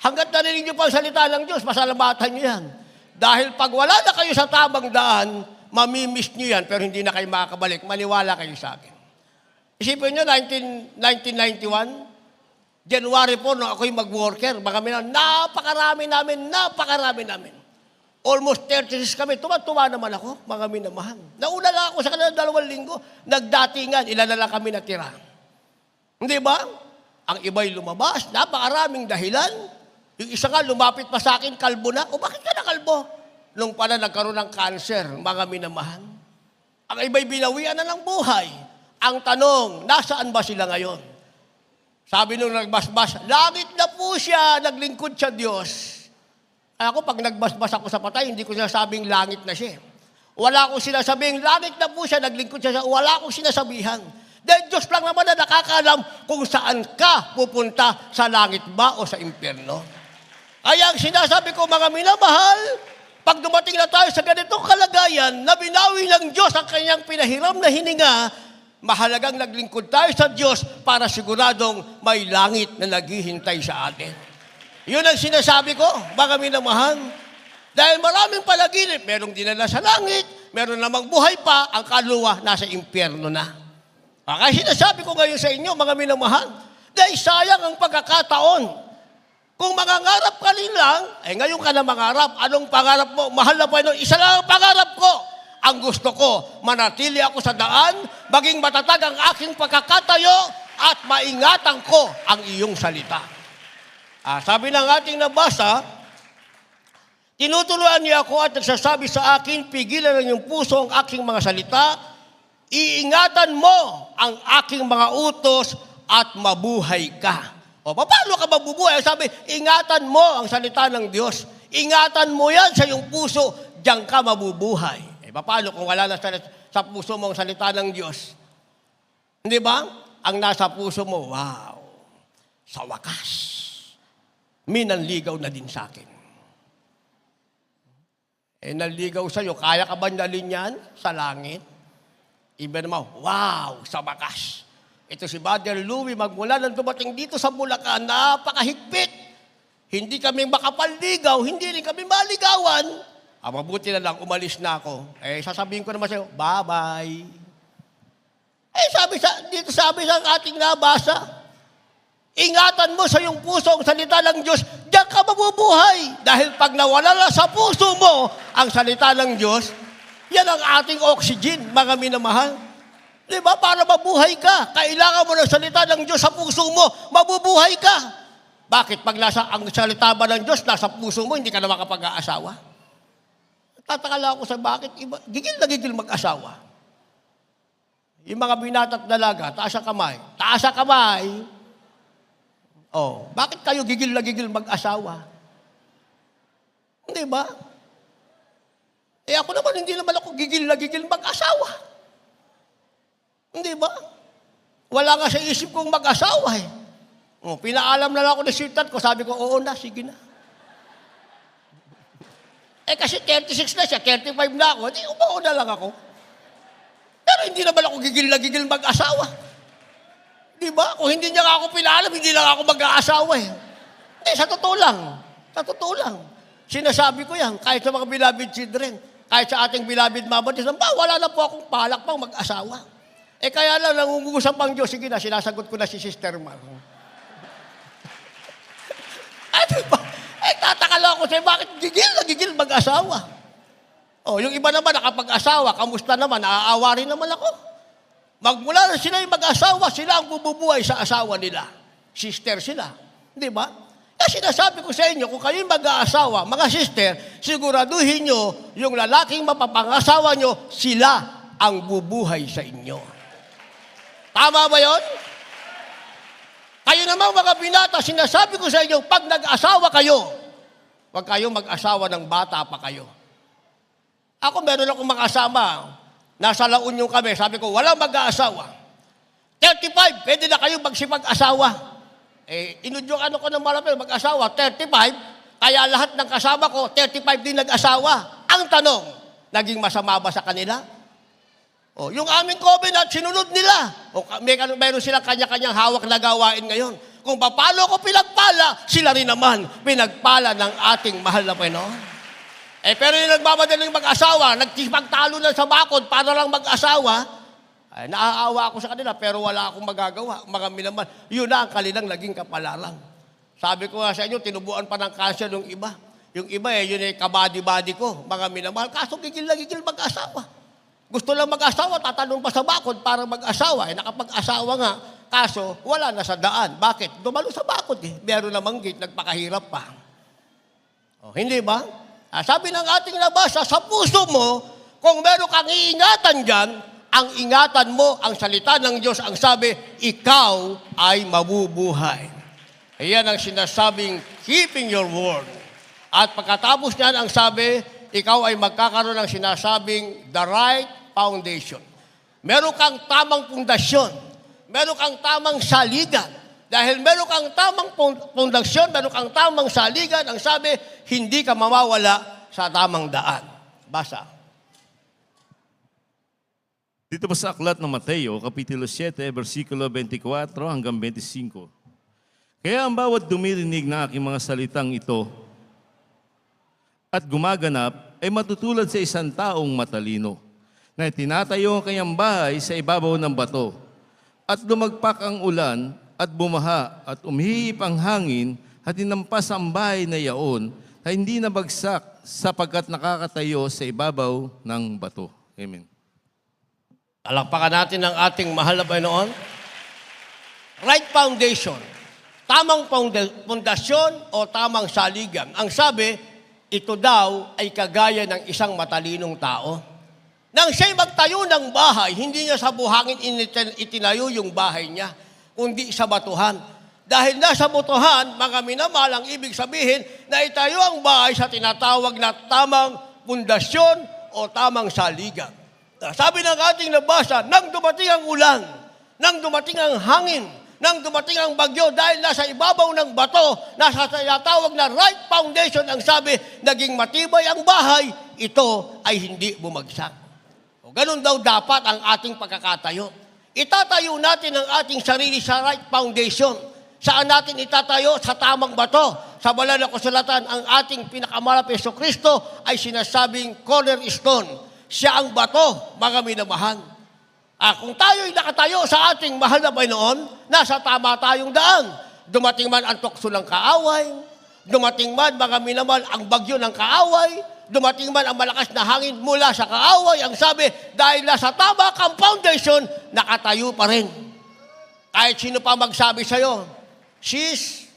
Hanggat narinig niyo pa ang salita ng Diyos, pasalamatan niyo yan. Dahil pag wala na kayo sa tamang daan, mamimiss niyo yan, pero hindi na kayo makakabalik. Maniwala kayo sa akin. Isipin niyo, 1991, January 4, nung ako'y mag-worker, napakarami namin. Almost 36 kami. Tuwa naman ako, mga minamahal. Nauna lang ako sa kanila 2 linggo. Nagdatingan, ilan na lang kami natira. Hindi ba? Ang iba'y lumabas, napakaraming dahilan. Yung isa nga, lumapit pa sa akin, kalbo na. O bakit ka na kalbo? Nung pala nagkaroon ng cancer, mga minamahal. Ang iba'y binawian na ng buhay. Ang tanong, nasaan ba sila ngayon? Sabi nung nagbasbas, langit na po siya, naglingkod sa Diyos. Ako, pag nagbasbas ako sa patay, hindi ko sinasabing langit na siya. Wala akong sinasabing, langit na po siya, naglingkod siya. Wala akong sinasabihan. Dahil Diyos lang naman na nakakaalam kung saan ka pupunta, sa langit ba o sa impyerno. Kaya ang sinasabi ko, mga minamahal, pag dumating na tayo sa ganitong kalagayan, na binawi ng Diyos ang kanyang pinahiram na hininga, mahalagang naglingkod tayo sa Diyos para siguradong may langit na naghihintay sa atin. Yun ang sinasabi ko, mga minamahal. Dahil maraming palaginip, merong dinala sa langit, meron namang buhay pa, ang kaluluwa nasa impyerno na. Kaya sinasabi ko ngayon sa inyo, mga minamahal, dahil sayang ang pagkakataon. Kung mangangarap ka rin lang, ngayon ka na mangarap. Anong pangarap mo? Mahal na Panginoon, isa lang ang pangarap ko. Ang gusto ko, manatili ako sa daan, maging matatag ang aking pagkakatayo, at maingatan ko ang iyong salita. Sabi ng ating nabasa, tinuturuan niya ako at nagsasabi sa akin, pigilan ng iyong puso ang aking mga salita, iingatan mo ang aking mga utos at mabuhay ka. O, paano ka mabubuhay? Sabi, ingatan mo ang salita ng Diyos. Ingatan mo yan sa iyong puso, diyan ka mabubuhay. Paano kung wala na sa puso mo ang salita ng Diyos? Hindi ba? Ang nasa puso mo, wow, sa wakas, minanligaw na din sa akin. Naligaw sa'yo, kaya ka ba nalin yan sa langit? Iba naman, wow, sa wakas. Ito si Brother Louie, magmula nang dumating dito sa Bulacan, napakahigpit. Hindi kami makapaligaw, hindi rin kami maligawan. Mabuti na lang, umalis na ako. Sasabihin ko naman sa'yo, bye-bye. Sabi sa ating nabasa, ingatan mo sa iyong puso ang salita ng Diyos, diyan ka mabubuhay. Dahil pag nawala na sa puso mo ang salita ng Diyos, yan ang ating oxygen, mga minamahal. Di ba? Para mabuhay ka, kailangan mo ng salita ng Diyos sa puso mo, mabubuhay ka. Bakit? Pag nasa ang salita ba ng Diyos, nasa puso mo, hindi ka na makapag-aasawa? Tatakala ako sa bakit iba, gigil na gigil mag-asawa. Yung mga binata't dalaga, taas ang kamay. Taas ang kamay. Bakit kayo gigil na gigil mag-asawa? Hindi ba? Ako naman, hindi naman ako gigil na gigil mag-asawa. Hindi ba? Wala nga sa isip kong mag-asawa eh. Pinaalam na lang ako ng sweetheart ko, sabi ko, oo na, sige na. Kasi 36 na siya, 35 na ako, hindi umuo na lang ako. Pero hindi naman ako gigil na gigil mag-asawa. Di ba? Kung hindi niya ako pinaalam, hindi lang ako mag-aasawa eh. Sa totoo lang. Sinasabi ko yan, kahit sa mga beloved children, kahit sa ating beloved mama, wala na po akong palak pang mag-asawa. Kaya lang, nangungusap ang Diyos, sige na, sinasagot ko na si Sister Mar. Diba? Tataka lang ako sa'yo, bakit gigil mag-asawa? Yung iba naman nakapag-asawa, kamusta naman, naaawa rin naman ako. Magmula na sila yung mag-asawa, sila ang bububuhay sa asawa nila. Sister sila. Di ba? Kaya sinasabi ko sa inyo, kung kayo mag-aasawa, mga sister, siguraduhin nyo, yung lalaking mapapangasawa nyo, sila ang bubuhay sa inyo. Tama ba yon? Kayo naman mga binata, sinasabi ko sa inyo, pag nag-asawa kayo, huwag kayong mag-asawa ng bata pa kayo. Ako meron akong makasama Nasa La Union kami. Sabi ko, walang mag-aasawa. 35, pwede na kayo magsipag-asawa. Inudyukan ko ng marami, mag-asawa. 35, kaya lahat ng kasama ko, 35 din nag-asawa. Ang tanong, naging masama ba sa kanila? Yung aming covenant, sinunod nila. Mayroon silang kanya-kanyang hawak na gawain ngayon. Kung paano ko pinagpala, sila rin naman pinagpala ng ating mahal na Panginoon. Pero yung nagmamadaling mag-asawa, nagpagtalo na sa bakod para lang mag-asawa, naaawa ako sa kanila, pero wala akong magagawa. Marami naman, yun na ang kanilang naging kapalaran. Sabi ko nga sa inyo, tinubuan pa ng cancer yung iba. Yung iba yun kabadi-badi ko. Marami naman, kaso gigil na gigil mag-asawa. Gusto lang mag-asawa, tatanong pa sa bakod para mag-asawa. Nakapag-asawa nga, kaso wala na sa daan. Bakit? Dumalo sa bakod Meron namang gate, nagpakahirap pa. Hindi ba? Sabi ng ating nabasa, sa puso mo, kung meron kang iingatan dyan, ang ingatan mo, ang salita ng Diyos, ang sabi, ikaw ay mabubuhay. Ayan ang sinasabing, keeping your word. At pagkatapos niyan, ang sabi, ikaw ay magkakaroon ng sinasabing, the right foundation. Meron kang tamang pundasyon. Meron kang tamang saligan. Dahil meron kang tamang pundasyon, meron kang tamang saligan, ang sabi, hindi ka mamawala sa tamang daan. Basa. Dito po sa aklat ng Mateo, Kapitulo 7, versikulo 24 hanggang 25. Kaya ang bawat dumirinig ng aking mga salitang ito at gumaganap ay matutulad sa isang taong matalino na tinatayo ang kanyang bahay sa ibabaw ng bato at lumagpak ang ulan at bumaha at umihip ang hangin at hinampas ang bahay na yaon na hindi nabagsak sapagkat nakakatayo sa ibabaw ng bato. Amen. Alakpakan natin ang ating mahal na Panginoon. Right foundation. Tamang pundasyon o tamang saligan. Ang sabi, ito daw ay kagaya ng isang matalinong tao. Nang siya'y magtayo ng bahay, hindi niya sa buhangin itinayo yung bahay niya, kundi sa batuhan. Dahil nasa batuhan, mga minamahal, ang ibig sabihin na itayo ang bahay sa tinatawag na tamang pundasyon o tamang saligan. Sabi ng ating nabasa, nang dumating ang ulan, nang dumating ang hangin, nang dumating ang bagyo, dahil nasa ibabaw ng bato, nasa tinatawag na right foundation, ang sabi, naging matibay ang bahay, ito ay hindi bumagsak. Ganun daw dapat ang ating pagkakatayo. Itatayo natin ang ating sarili sa right foundation. Saan natin itatayo? Sa tamang bato. Sa banal na kasulatan, ang ating pinakamalap Yesu Kristo ay sinasabing cornerstone. Siya ang bato, mga minamahal. Kung tayo ay nakatayo sa ating mahal na Panginoon, nasa tama tayong daan. Dumating man ang tukso ng kaaway, dumating man, mga minamahal, ang bagyo ng kaaway, dumating man ang malakas na hangin mula sa kaaway, ang sabi, dahil nasa tama kang foundation, nakatayo pa rin. Kahit sino pa magsabi sa'yo, sis,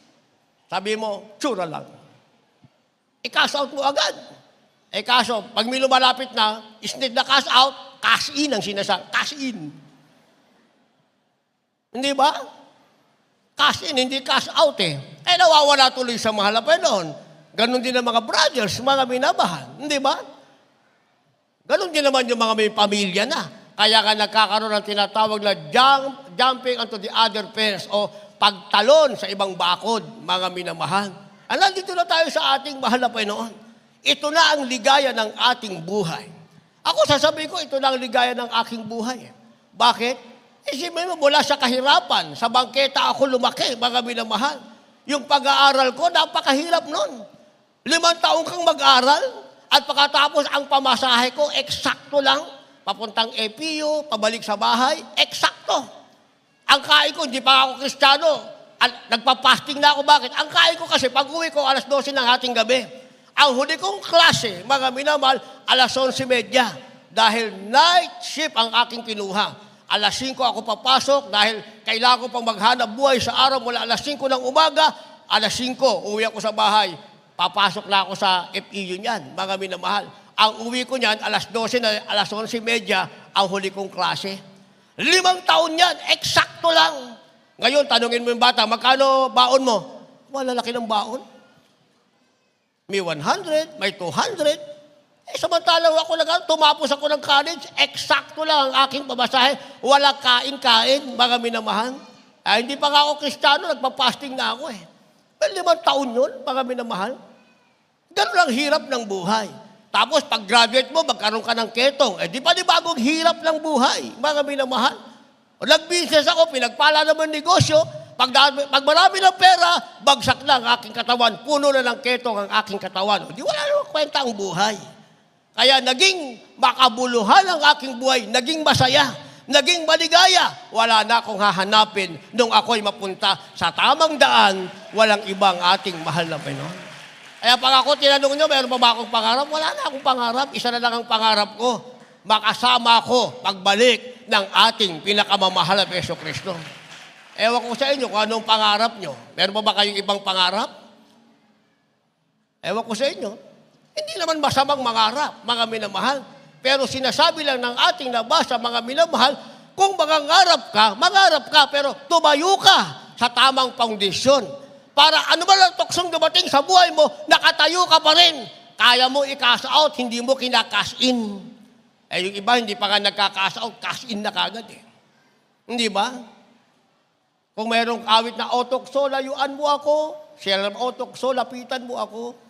sabi mo, tsura lang. I-cash out mo agad. Kaso, pag may lumalapit na, instead na cash out, cash in ang sinasabi. Cash in. Hindi ba? Cash in, hindi cash out nawawala tuloy sa mahal na Panginoon. Ganon din ang mga brothers, mga minamahal. Hindi ba? Ganon din naman yung mga may pamilya na. Kaya ka nagkakaroon ng tinatawag na jumping onto the other fence o pagtalon sa ibang bakod, mga minamahal. Nandito na tayo sa ating mahal na Panginoon. Ito na ang ligaya ng ating buhay. Ako sasabihin ko, ito na ang ligaya ng aking buhay. Bakit? Isipin mo, mula sa kahirapan, sa bangketa ako lumaki, mga minamahal. Yung pag-aaral ko, napakahirap nun. 5 taon kang mag-aral at pagkatapos ang pamasahe ko, eksakto lang. Papuntang EPU, pabalik sa bahay, eksakto. Ang kain ko, hindi pa ako Kristiyano. Nagpa-fasting na ako. Bakit? Ang kain ko kasi, pag-uwi ko, alas 12 ng ating gabi. Ang huli kong klase, mga minamahal, alas 11:30. Dahil night shift ang aking kinuha. Alas 5 ako papasok dahil kailangan ko pang maghanap buhay sa araw mula alas 5 ng umaga, alas 5, uwi ako sa bahay. Papasok na ako sa FEU niyan, mga minamahal. Ang uwi ko niyan, alas 12 na alas 11:30, ang huli kong klase. 5 taon yan, eksakto lang. Ngayon, tanungin mo yung bata, magkano baon mo? Malalaki ng baon. May 100, may 200. Samantalang ako tumapos ako ng college, eksakto lang ang aking pamasahe. Wala kain-kain, mga minamahal. Hindi pa nga ako Kristiyano, nagpa-fasting na ako 5 taon yun, mga minamahal. Ganun lang hirap ng buhay. Tapos pag-graduate mo, magkaroon ka ng ketong. Di pa bagong hirap ng buhay, mga minamahal. Nag-business ako, pinagpala naman negosyo. Pag marami ng pera, bagsak na ang aking katawan. Puno na ng ketong ang aking katawan. Di wala naman kwenta ang buhay. Kaya naging makabuluhan ang aking buhay, naging masaya, naging maligaya. Wala na akong hahanapin nung ako'y mapunta sa tamang daan, walang ibang ating mahal na Panginoon. Kaya pag ako tinanong nyo, mayroon pa ba akong pangarap? Wala na akong pangarap. Isa na lang ang pangarap ko. Makasama ko pagbalik ng ating pinakamamahal na Yesu Kristo. Ewan ko sa inyo kung anong pangarap nyo. Meron pa ba kayong ibang pangarap? Ewan ko sa inyo. Hindi naman masamang mangarap, mga minamahal. Pero sinasabi lang ng ating nabasa, mga minamahal, kung mangarap ka, pero tumayo ka sa tamang foundation. Para ano ba lang tuksong dumating sa buhay mo, nakatayo ka pa rin. Kaya mo i-cash out, hindi mo kina-cash in. Yung iba, hindi pa nga nagka-cash out, cash in na kagad Hindi ba? Kung mayroong awit na otokso, layuan mo ako. Siya naman otokso, lapitan mo ako.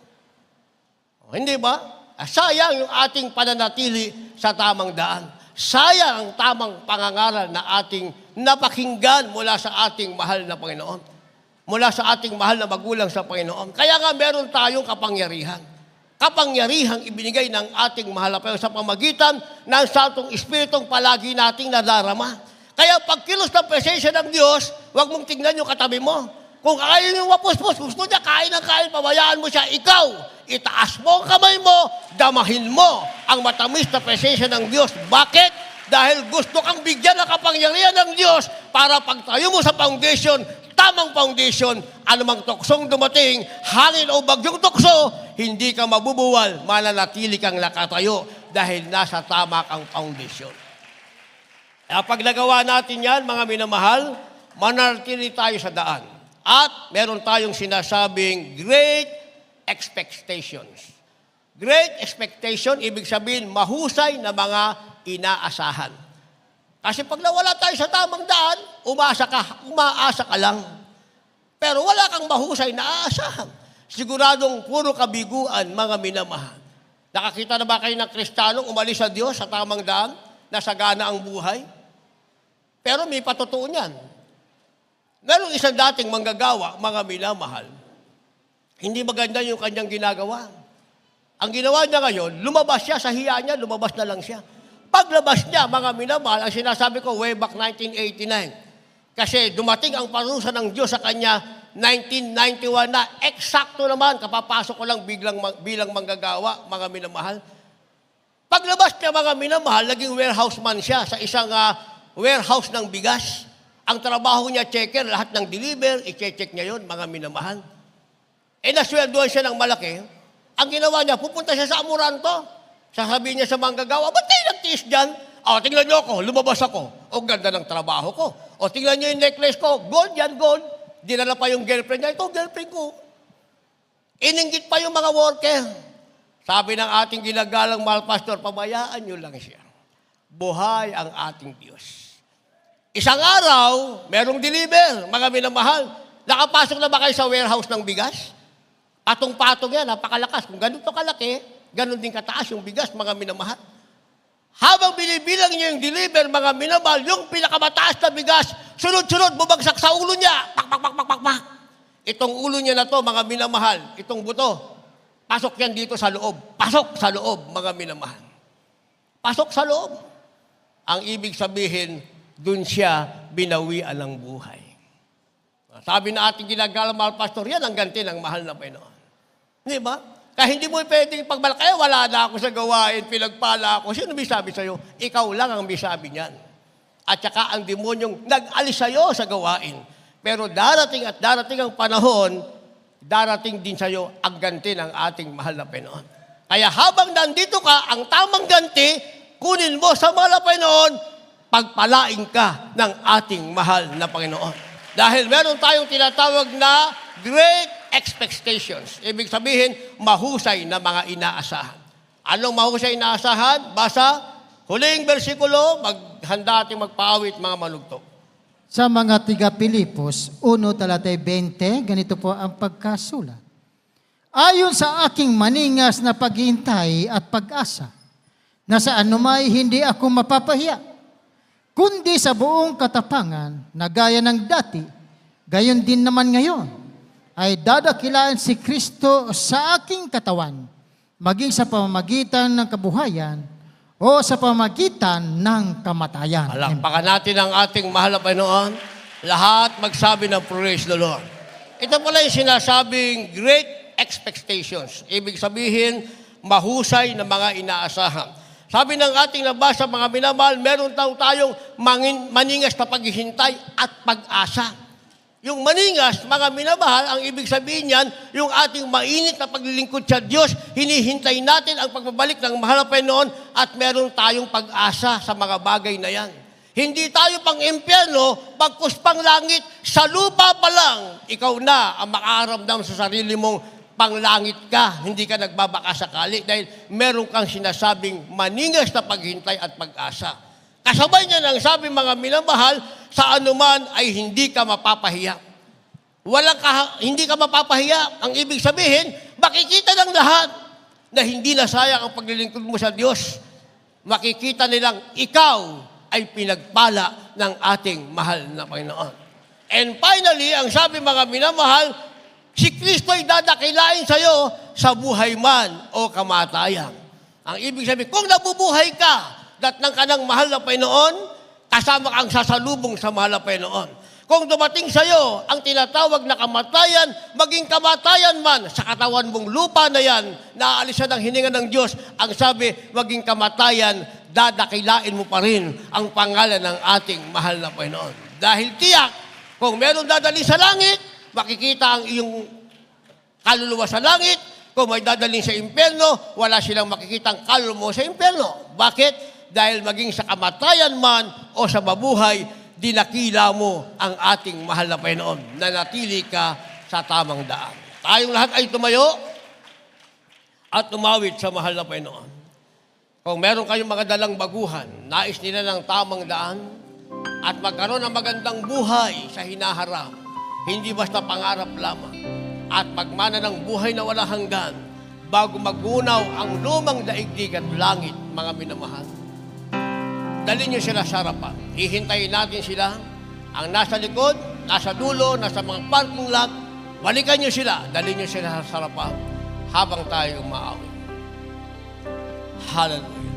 Hindi ba? Sayang yung ating pananatili sa tamang daan. Sayang ang tamang pangangaral na ating napakinggan mula sa ating mahal na Panginoon. Mula sa ating mahal na magulang sa Panginoon. Kaya nga meron tayong kapangyarihan. Kapangyarihang ibinigay ng ating mahal na Panginoon sa pamagitan ng Santong Espiritong palagi nating nadarama. Kaya pag kilos ng presensya ng Diyos, huwag mong tingnan yung katabi mo. Kung ayaw yung wapuspos, gusto niya kain ng kain, pabayaan mo siya. Ikaw, itaas mo ang kamay mo, damahin mo ang matamis na presensya ng Diyos. Bakit? Dahil gusto kang bigyan ng kapangyarihan ng Diyos para pagtayo mo sa foundation, tamang foundation, anumang tuksong dumating, hangin o bagyong tukso, hindi ka mabubuwal, mananatili kang nakatayo dahil nasa tama kang foundation. Kaya pag nagawa natin yan, mga minamahal, mananatili tayo sa daan. At meron tayong sinasabing great expectations. Great expectation, ibig sabihin, mahusay na mga inaasahan. Kasi pag nawala tayo sa tamang daan, umaasa ka lang. Pero wala kang mahusay na aasahan. Siguradong puro kabiguan, mga minamahal. Nakakita na ba kayo ng Kristiyanong umalis sa Diyos sa tamang daan, nasagana ang buhay? Pero may patotoo niyan. Merong isang dating manggagawa, mga minamahal, hindi maganda yung kanyang ginagawa. Ang ginawa niya ngayon, lumabas siya sa hiya niya, lumabas na lang siya. Paglabas niya, mga minamahal, ang sinasabi ko way back 1989. Kasi dumating ang parusa ng Diyos sa kanya 1991 na eksakto naman, kapapasok ko lang bilang manggagawa, mga minamahal. Paglabas niya, mga minamahal, naging warehouse man siya sa isang warehouse ng bigas. Ang trabaho niya, checker, lahat ng deliver, i-check niya yon, mga minamahal. Naswerdohan siya ng malaki. Ang ginawa niya, pupunta siya sa Amoranto. Sasabihin niya sa manggagawa, ba't kayo nagtiis dyan? Tingnan niyo ako, lumabas ako. Ganda ng trabaho ko. Tingnan niyo yung necklace ko, gold yan, gold. Dinala pa yung girlfriend niya, ito girlfriend ko. Ininggit pa yung mga worker. Sabi ng ating ginagalang mahal pastor, pabayaan niyo lang siya. Buhay ang ating Diyos. Isang araw, merong deliver, mga minamahal. Nakapasok na ba kayo sa warehouse ng bigas? Patong-patong yan, napakalakas. Kung ganun to kalaki, ganun din kataas yung bigas, mga minamahal. Habang binibilang niya yung deliver, mga minamahal, yung pinakamataas na bigas, sunod-sunod, bumagsak sa ulo niya. Pak, pak, pak, pak, pak, pak. Itong ulo niya na to, mga minamahal, itong buto, pasok yan dito sa loob. Pasok sa loob, mga minamahal. Pasok sa loob. Ang ibig sabihin, dun siya binawian ng buhay. Sabi na ating ginagalang mahal pastor, yan ang ganti ng mahal na Panginoon. Di ba? Kaya hindi mo pwedeng pagmalakay, wala na ako sa gawain, pinagpala ako. Sino may sabi sa'yo? Ikaw lang ang may sabi niyan. At saka ang demonyong nag-alis sa'yo sa gawain. Pero darating at darating ang panahon, darating din sa'yo ang ganti ng ating mahal na Panginoon. Kaya habang nandito ka, ang tamang ganti, kunin mo sa mahal na Panginoon, pagpalain ka ng ating mahal na Panginoon. Dahil meron tayong tinatawag na great expectations. Ibig sabihin, mahusay na mga inaasahan. Anong mahusay na asahan? Basa, huling bersikulo, maghanda ating magpaawit mga manugto. Sa mga tiga Pilipos, 1 talatay 20, ganito po ang pagkasulat. Ayon sa aking maningas na paghihintay at pag-asa, na sa anumay hindi ako mapapahiya, kundi sa buong katapangan na gaya ng dati, gayon din naman ngayon, ay dadakilaan si Kristo sa aking katawan, maging sa pamamagitan ng kabuhayan o sa pamamagitan ng kamatayan. Palakpakan natin ang ating mahal na Panginoon. Lahat magsabi ng praise the Lord. Ito pala yung sinasabing great expectations. Ibig sabihin, mahusay na mga inaasahan. Sabi ng ating nabasa, mga minamahal, meron tayong maningas na paghihintay at pag-asa. Yung maningas, mga minamahal, ang ibig sabihin niyan, yung ating mainit na paglilingkod sa Diyos, hinihintay natin ang pagbabalik ng mahal na Panginoon at meron tayong pag-asa sa mga bagay na yan. Hindi tayo pang impyerno, pagkus pang langit, sa lupa pa lang, ikaw na ang makaramdam sa sarili mong panglangit ka, hindi ka nagbabaka sakali dahil meron kang sinasabing maningas na paghintay at pag-asa. Kasabay niya nang sabi, mga minamahal, sa anuman ay hindi ka mapapahiya. Hindi ka mapapahiya. Ang ibig sabihin, makikita ng lahat na hindi nasayang ang paglilingkod mo sa Diyos. Makikita nilang ikaw ay pinagpala ng ating mahal na Panginoon. And finally, ang sabi, mga minamahal, si Kristo ay dadakilain sa iyo sa buhay man o kamatayan. Ang ibig sabihin, kung nabubuhay ka, datnang ka ng mahal na Panginoon, kasama kang sasalubong sa mahal na Panginoon. Kung dumating sa iyo ang tinatawag na kamatayan, maging kamatayan man sa katawan mong lupa na yan, naaalisan ng hininga ng Diyos, ang sabi, maging kamatayan, dadakilain mo pa rin ang pangalan ng ating mahal na Panginoon. Dahil tiyak, kung meron dadali sa langit, makikita ang iyong kaluluwa sa langit. Kung may dadalhin sa impyerno, wala silang makikitang kaluluwa mo sa impyerno. Bakit? Dahil maging sa kamatayan man o sa mabuhay, dinakila mo ang ating mahal na Panginoon. Nanatili ka sa tamang daan. Tayong lahat ay tumayo at tumawid sa mahal na Panginoon. Kung meron kayong mga dalang baguhan, nais nila ng tamang daan at magkaroon ng magandang buhay sa hinaharap, hindi basta pangarap lamang, at magmana ng buhay na walang hanggan bago magunaw ang lumang daigdig at langit, mga minamahal. Dalhin niyo sila sa harapan. Hihintayin natin sila. Ang nasa likod, nasa dulo, nasa mga parking lot, balikan niyo sila. Dalhin niyo sila sa harapan habang tayo umaawit. Hallelujah.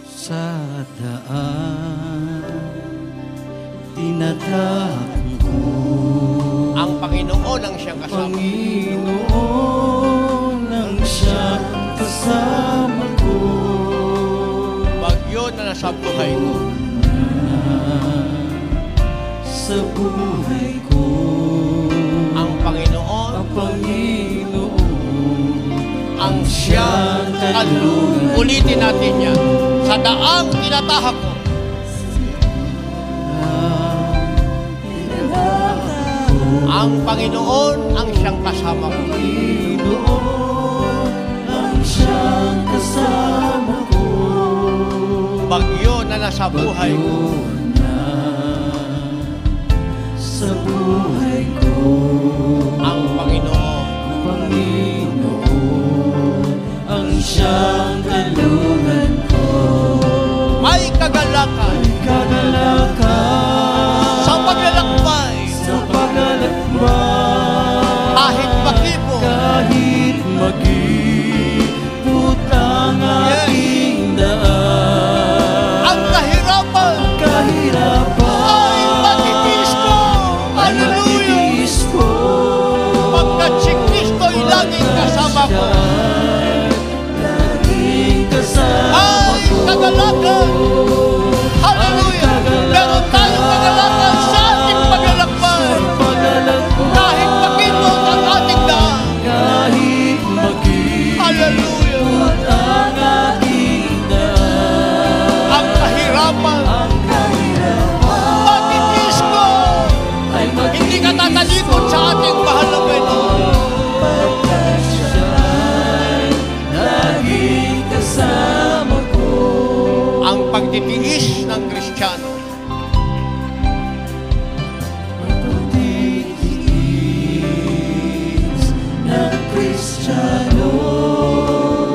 Sa daan, tinatahak ko Ang Panginoon ang siyang kasama. Panginoon ang siyang kasama ko. Bagyo na nasa buhay ko. Sa buhay ko, Ang Panginoon ang Panginoon ang siyang kaluluwa. Ulitin natin yan. Sa daang tinatahak ko. Ang Panginoon ang siyang kasama ko. Panginoon ang siyang kasama ko. Bagyo na nasa buhay ko. Sa buhay ko, Ang Panginoon Panginoon ang siyang kalooban ko. may kagalakan Kagalakan sa paglalakbay sa paglalakbay, kahit makipot. kahit magipot ang aking daan. Ang kahirapan Kahirapan ay matitiis ko. ay Hallelujah! matitiis ko. Pagkat si Kristo'y laging kasama ko. Laging kasama Ay kagalakan. Hallelujah! Meron tayong kagalakan sa ating paglalakbay. Kahit makipot ang ating daan. Kahit magipot Hallelujah! ang aking daan. Ang kahirapan matitiis ko. Ay Hindi ka tatalikod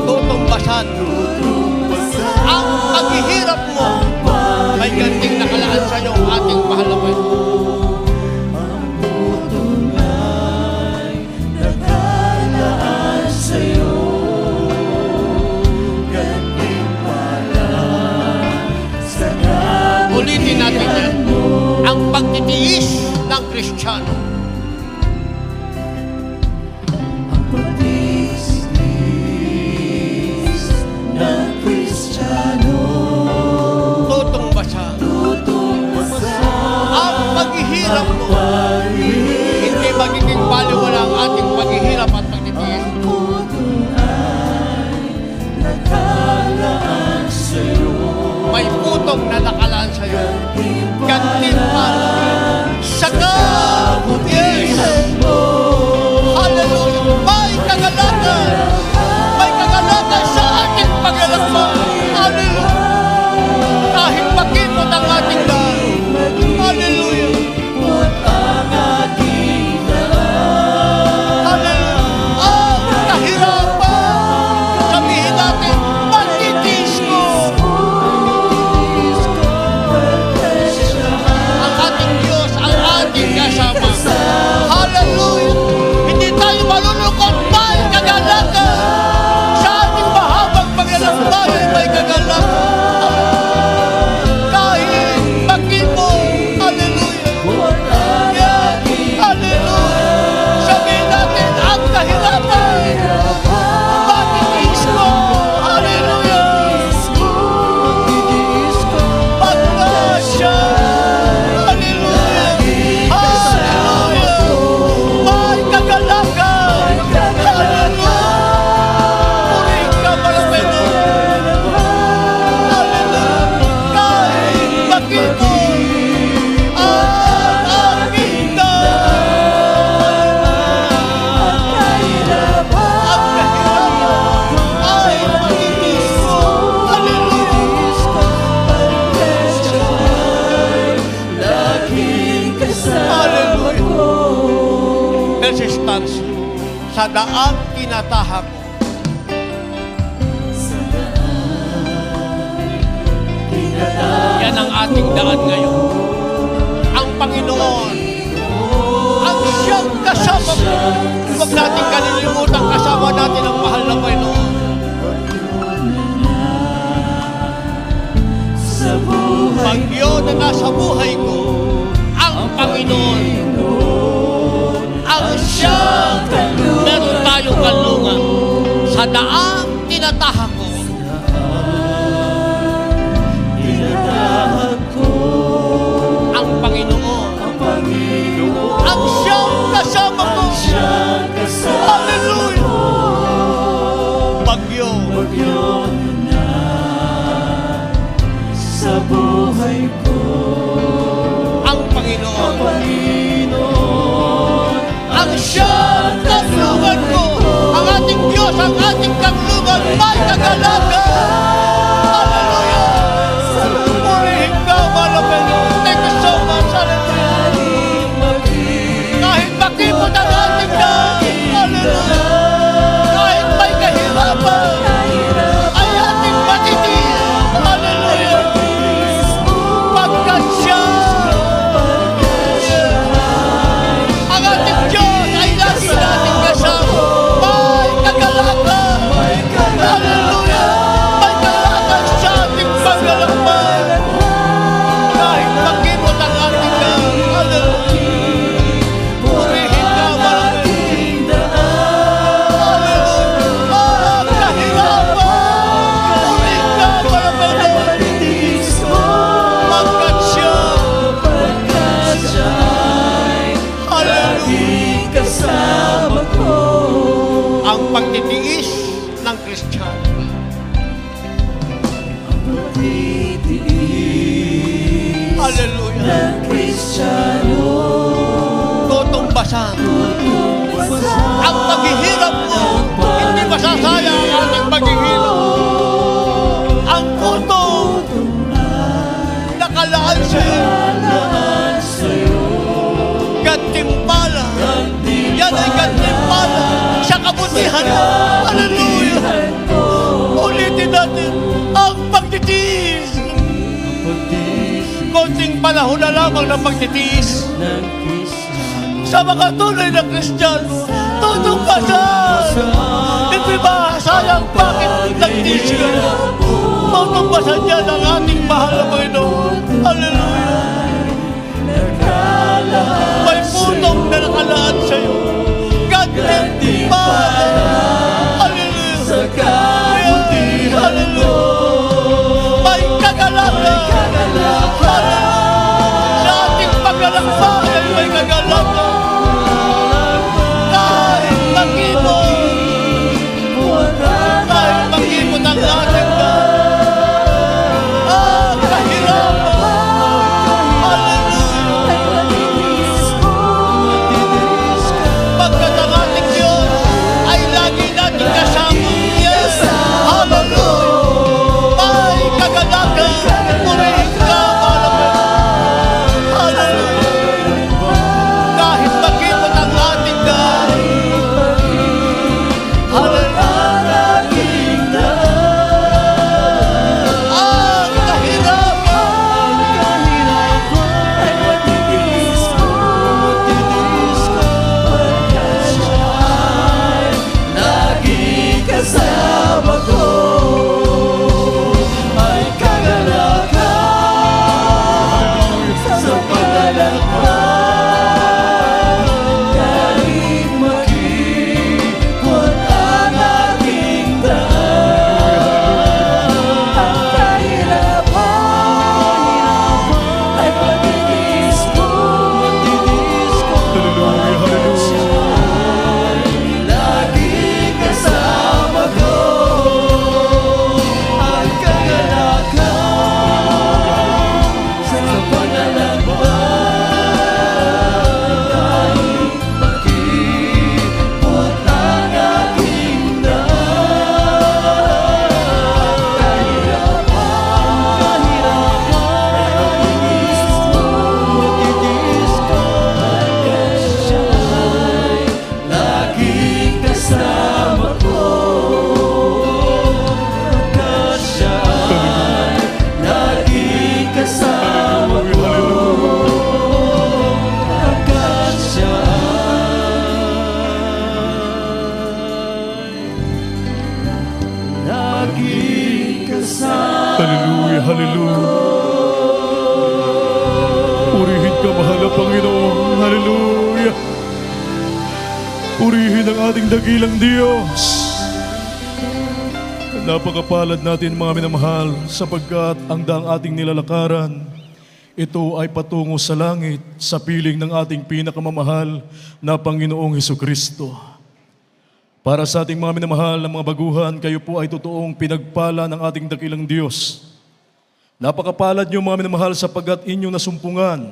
tutumbasan ang paghihirap mo. May ganting nakalaan sa iyo ang ating mahal na Panginoon. Ulitin natin yan. Ang pagtitiis ng Kristiyano. Tutumbasan. Ang paghihirap mo. Hindi magiging baliwala ang ating paghihirap at pagtitiis. May putong na nakalaan sa iyo. Gantimpala. Saka, yes. Hallelujah. May kagalakan. May kagalakan sa ating paglalakbay. Hallelujah. Kahit pakimot ang ating daan. Hallelujah. Hallelujah. Ang kahirapan. Sabihin natin, magtitiis ko. Ang ating Diyos, ang ating kasama. Hallelujah. Hindi tayo malulukot. May kagalakan. Sa ating mahabang paglalakbay, may kagalakan. Kahit magkimo. Hallelujah. Yan. Hallelujah. Sabihin natin, ang kahirapan. Magtitiis ko. Hallelujah. Pagkasya. Hallelujah. Hallelujah. May kagalakan. Hallelujah. Purihin ka, Panginoon. Hallelujah. Kahit magkimo ang aking daan. Ang kahirapan ay magtitiis ko. Hallelujah. Resistance sa daan tinataha ko. Yan ang ating daan ngayon. Ang Panginoon, ang siyang kasama ko. Huwag natin kalilimutan kasama natin ang mahal na Panginoon. Bagyo na nasa buhay ko, ang Panginoon, ang siyang meron tayong kanlungan sa daang tinataha ko. Ang Panginoon, ang siyang kasama ko. Hallelujah. Bagyo sa buhay ko, ang Panginoon, ang siyang kanlungan ko. Ang ating Diyos, ang ating kanlungan, may kagalakan. Hallelujah. Purihin ka, mahal na Panginoon. Thank you so much. Hallelujah. Kahit makipot ang ating daan. Hallelujah. Kahit may kahirapan, ay ating matitiis. Hallelujah. Pagkat siya, ang ating Diyos ay lagi nating kasama. May kagalakan. Hallelujah. May kagalakan sa ating paglalakbay. Kahit magkimot ang ating daan. Hallelujah. Purihin ka, mahal na Hallelujah. Ang kahirapan. Purihin ka, mahal na Pagkat siya. Hallelujah. kasama ko. Ang pagtitiis ng Kristiyano. Hallelujah. Kristiyano, Tutumbasan ang paghihirap mo. Hindi masasayang ang ating paghihirap. Ang putong nakalaan sa iyo. Gantimpala. Yan ay gantimpala sa kabutihan kabutihan mo. Hallelujah. Ulitin natin ang pagtitiis. Konting panahon na lamang ng pagtitiis. Sa mga tunay na Kristiyano, tutumbasan. Hindi ba sayang bakit nagtiis ka? Tutumbasan niya ng ating mahal na Panginoon. Hallelujah. May putong na nakalaan sa'yo. Ganti Father. Hallelujah. Hallelujah. May kagalakan. Hallelujah. Sa ating paglalakbay ay may kagalakan. Kahit mag-ibon ang ating Hallelujah, hallelujah. Purihin ka, mahal na Panginoon. Hallelujah. Purihin ang ating dakilang Diyos. Napakapalad natin mga minamahal sapagkat ang daang ating nilalakaran, ito ay patungo sa langit sa piling ng ating pinakamamahal na Panginoong Hesukristo. Para sa ating mga minamahal na mga baguhan, kayo po ay totoong pinagpala ng ating dakilang Diyos. Napakapalad niyo mga minamahal sapagkat inyong nasumpungan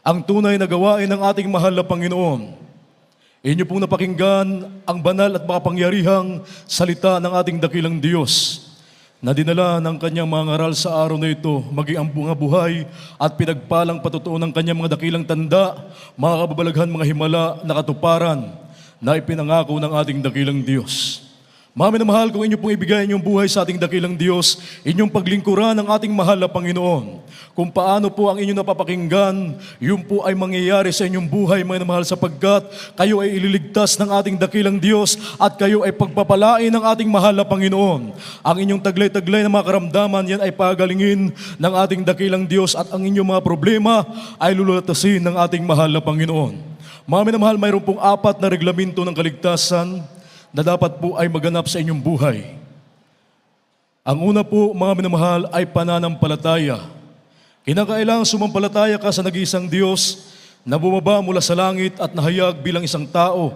ang tunay na gawain ng ating mahal na Panginoon. Inyo pong napakinggan ang banal at makapangyarihang salita ng ating dakilang Diyos na dinala ng kanyang mga ngaral sa araw na ito, maging ang bunga buhay at pinagpalang patutuo ng kanyang mga dakilang tanda, mga kababalaghan, mga himala na katuparan na ipinangako ng ating dakilang Diyos. Mga minamahal, kung inyo pong ibigay inyong buhay sa ating dakilang Diyos, inyong paglingkuran ng ating mahal na Panginoon, kung paano po ang inyong napapakinggan, yun po ay mangyayari sa inyong buhay, mga minamahal, sapagkat kayo ay ililigtas ng ating dakilang Diyos at kayo ay pagpapalain ng ating mahal na Panginoon. Ang inyong taglay-taglay na mga karamdaman, yan ay pagalingin ng ating dakilang Diyos at ang inyong mga problema ay lulutasin ng ating mahal na Panginoon. Mga minamahal, mayroon pong 4 na reglamento ng kaligtasan na dapat po ay maganap sa inyong buhay. Ang una po, mga minamahal, ay pananampalataya. Kinakailangan sumampalataya ka sa nag-iisang Diyos na bumaba mula sa langit at nahayag bilang isang tao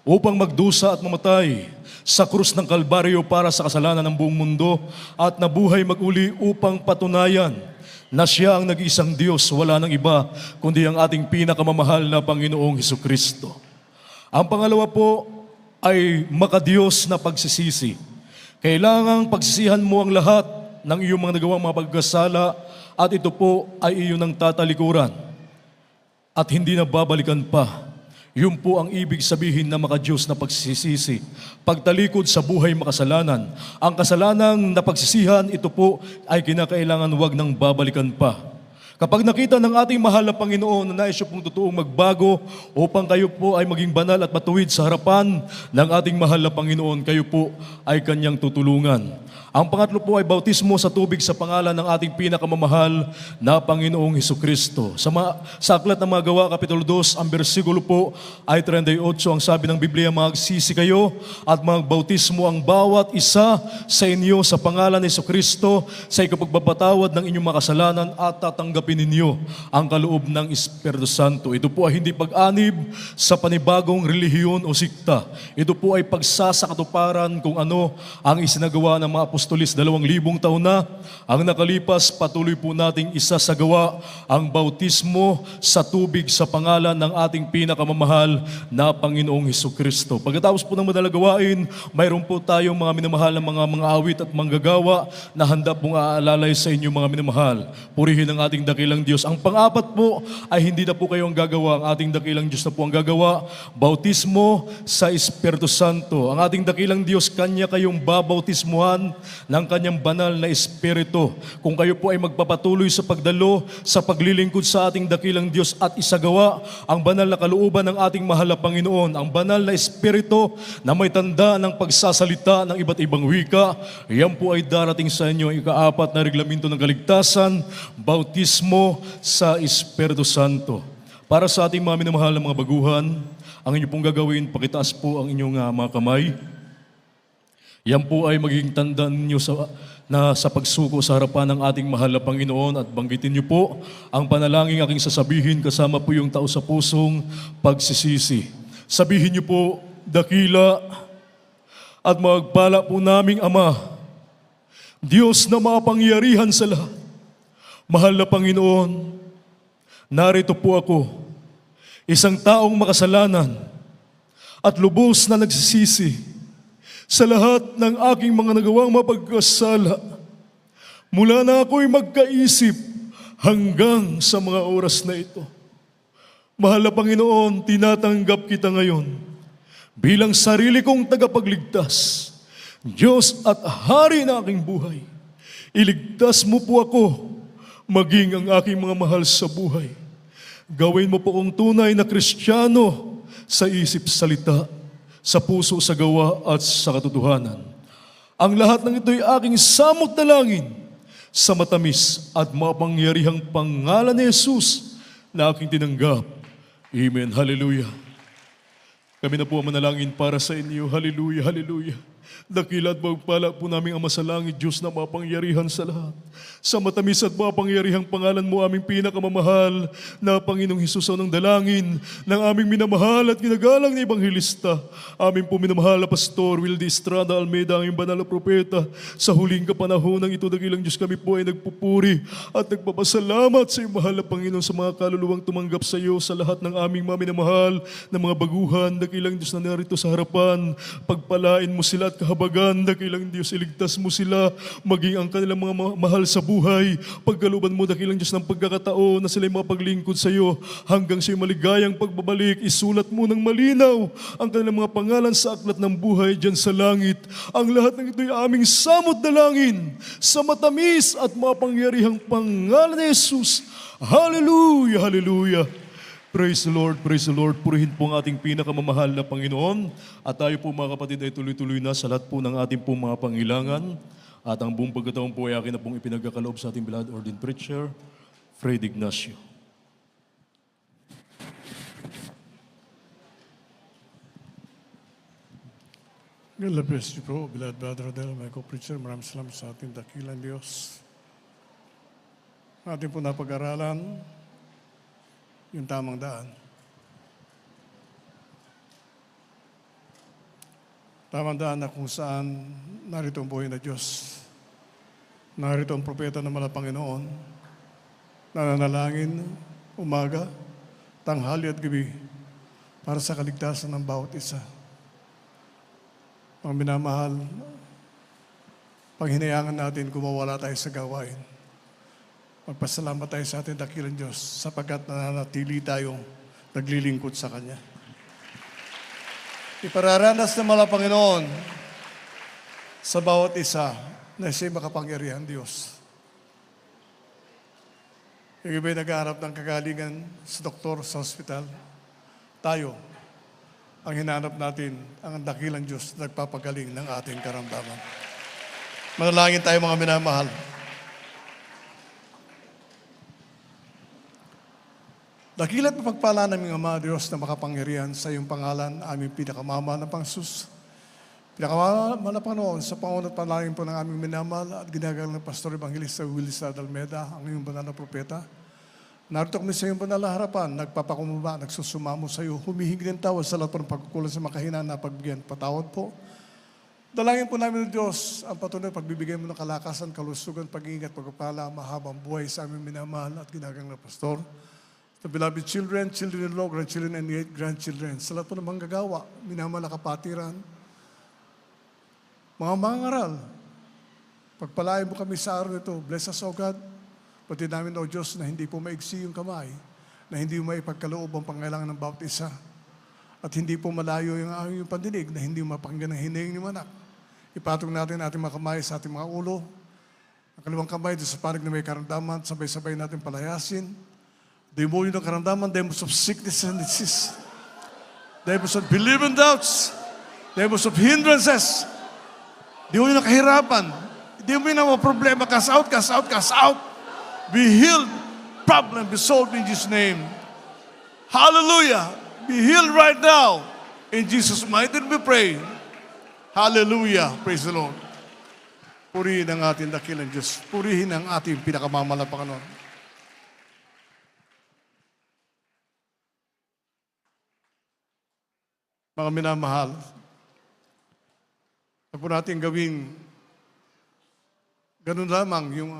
upang magdusa at mamatay sa krus ng Kalbaryo para sa kasalanan ng buong mundo at nabuhay maguli upang patunayan na siya ang nag-iisang Diyos, wala nang iba kundi ang ating pinakamamahal na Panginoong Hesukristo. Ang pangalawa po ay makadiyos na pagsisisi. Kailangang pagsisihan mo ang lahat ng iyong mga nagawang mga pagkasala at ito po ay iyong ng tatalikuran at hindi na babalikan pa. Yun po ang ibig sabihin na maka-Diyos na pagsisisi. Pagtalikod sa buhay makasalanan. Ang kasalanang napagsisihan, ito po ay kinakailangan wag nang babalikan pa. Kapag nakita ng ating mahal na Panginoon na nais siya pong totoong magbago upang kayo po ay maging banal at matuwid sa harapan ng ating mahal na Panginoon, kayo po ay kanyang tutulungan. Ang pangatlo po ay bautismo sa tubig sa pangalan ng ating pinakamamahal na Panginoong Hesukristo. Sa aklat ng mga Gawa, Kapitulo 2, ang bersikulo po ay 38, ang sabi ng Biblia, magsisi kayo at magbautismo ang bawat isa sa inyo sa pangalan ni Hesukristo sa ikapagbabawad ng inyong makasalanan at tatanggapin ninyo ang kaloob ng Espiritu Santo. Ito po ay hindi pag-anib sa panibagong relihiyon o sikta. Ito po ay pagsasakatuparan kung ano ang isinagawa ng mga apostolis 2,000 taon na ang nakalipas. Patuloy po nating isasagawa ang bautismo sa tubig sa pangalan ng ating pinakamamahal na Panginoong Hesukristo. Pagkatapos po ng madalagawain, mayroon po tayong mga minamahal na mga awit at manggagawa na handa pong aalalay sa inyo mga minamahal. Purihin ang ating dakilang Diyos. Ang pang-apat po ay hindi na po kayo ang gagawa, ang ating dakilang Diyos na po ang gagawa. Bautismo sa Espiritu Santo. Ang ating dakilang Diyos, kanya kayong babautismuhan ng kanyang banal na Espiritu. Kung kayo po ay magpapatuloy sa pagdalo, sa paglilingkod sa ating dakilang Diyos at isagawa ang banal na kalooban ng ating mahal na Panginoon, ang banal na Espiritu na may tanda ng pagsasalita ng iba't ibang wika, yan po ay darating sa inyo ang ika-4 na reglamento ng kaligtasan, bautismo sa Espiritu Santo. Para sa ating mga minamahal na mga baguhan, ang inyo pong gagawin, pakitaas po ang inyong mga kamay. Yan po ay magiging tanda ninyo sa pagsuko sa harapan ng ating mahal na Panginoon at banggitin niyo po ang panalangin aking sasabihin kasama po yung tao sa pusong pagsisisi. Sabihin niyo po, dakila at magpala po naming Ama, Diyos na mapangyarihan sa lahat. Mahal na Panginoon, narito po ako, isang taong makasalanan at lubos na nagsisisi sa lahat ng aking mga nagawang mapagkasala. Mula na ako'y magkaisip hanggang sa mga oras na ito. Mahal na Panginoon, tinatanggap kita ngayon bilang sarili kong tagapagligtas, Diyos at Hari na aking buhay. Iligtas mo po ako, maging ang aking mga mahal sa buhay. Gawin mo po akong tunay na Kristiyano sa isip, salita, sa puso, sa gawa at sa katotohanan. Ang lahat ng ito'y aking samot dalangin sa matamis at mapangyarihang pangalan ni Jesus na aking tinanggap. Amen. Hallelujah. Kami na po ang manalangin para sa inyo. Hallelujah, hallelujah. Dakila at magpala po namin Ama sa langit, Diyos na mapangyarihan sa lahat. Sa matamis at mapangyarihang pangalan mo, aming pinakamamahal na Panginoong Hesus, ng dalangin ng aming minamahal at ginagalang na Ebanghelista, aming po minamahal na Pastor Wildy Estrada Almeida, aming banal na propeta. Sa huling kapanahon ng ito, dakilang Diyos, kami po ay nagpupuri at nagpapasalamat sa iyong mahal na Panginoon sa mga kaluluwang tumanggap sa iyo, sa lahat ng aming mga minamahal na mga baguhan. Dakilang Diyos na narito sa harapan, pagpalain mo sila at kahabagan. Dakilang Diyos, iligtas mo sila, maging ang kanilang mga mahal sa buhay. Pagkaluban mo, dakilang Diyos, ng pagkakataon na sila'y mapaglingkod sa iyo hanggang siya'y maligayang pagbabalik. Isulat mo ng malinaw ang kanilang mga pangalan sa aklat ng buhay dyan sa langit. Ang lahat ng ito'y aming samot dalangin sa matamis at mapangyarihang pangalan ni Jesus. Hallelujah, hallelujah. Praise the Lord, praise the Lord. Purihin po ang ating pinakamamahal na Panginoon. At tayo po mga kapatid ay tuloy-tuloy na sa lahat po ng ating po mga pangailangan. At ang buong pagkataon po ay akin na pong ipinagkakaloob sa ating beloved ordained preacher, Fred Ignacio. God bless you po, beloved brother Adel, my co-preacher. Maraming salamat sa ating dakilang Diyos. Ating po napag-aralan yung tamang daan. Tamang daan na kung saan narito ang buhay na Diyos. Narito ang propeta ng mga Panginoon, nananalangin umaga, tanghali at gabi para sa kaligtasan ng bawat isa. Ang minamahal, panghinayangan natin kung mawala tayo sa gawain. Magpasalamat tayo sa ating dakilang Diyos sapagkat nananatili tayong naglilingkod sa Kanya. Ipararanas ng mga Panginoon sa bawat isa na siya'y makapangyarihan Diyos. Yung iba'y nag-aarap ng kagalingan sa doktor, sa ospital. Tayo, ang hinanap natin, ang dakilang Diyos na nagpapagaling ng ating karamdaman. Manalangin tayo mga minamahal. Dakila't mapagpala namin Ama Diyos na makapangyarihan sa iyong pangalan, aming pinakamama na Pangsus. Pinakamama na Panginoon sa pangunat panalangin po ng aming minamahal at ginagalang ng Pastor Evangelista Willis Almeida, ang iyong banal na propeta. Narito kami sa iyong banal na harapan, nagpapakumaba, nagsusumamo sa iyo, humihingi ng tawad sa lahat po ng pagkukulang sa makahinaan na pagbigyan. Patawad po. Dalangin po namin ng Diyos ang patuloy pagbibigay mo ng kalakasan, kalusugan, pag-iingat, pagpapala, mahabang buhay sa aming minamahal at ginagalang na Pastor. The beloved children, children-in-law, grandchildren, and grandchildren. Sa lahat po ng manggagawa, minamahal na kapatiran, mga mangaral, pagpalain mo kami sa araw nito. Bless us, O God. Pati namin, O Diyos, na hindi po maigsi yung kamay, na hindi mo maipagkaloob ang pangailangan ng bawat isa, at hindi po malayo yung aming pandinig, na hindi mapakinggan ng hining ni Manak. Ipatong natin ating mga kamay sa ating mga ulo, ang kaliwang kamay doon sa panig na may karamdaman, sabay-sabay natin palayasin. Demonyo ng karamdaman, demons of sickness and disease, demons of belief and doubts, demons of hindrances, demonyo ng kahirapan, demonyo ng mga problema, cast out, cast out, cast out. Be healed, problem be solved in Jesus' name. Hallelujah. Be healed right now. In Jesus' mighty name we pray. Hallelujah. Praise the Lord. Purihin ang ating dakilang Diyos. Purihin ang ating pinakamamalang Panginoon. Mga minamahal, huwag po natin gawing ganun lamang yung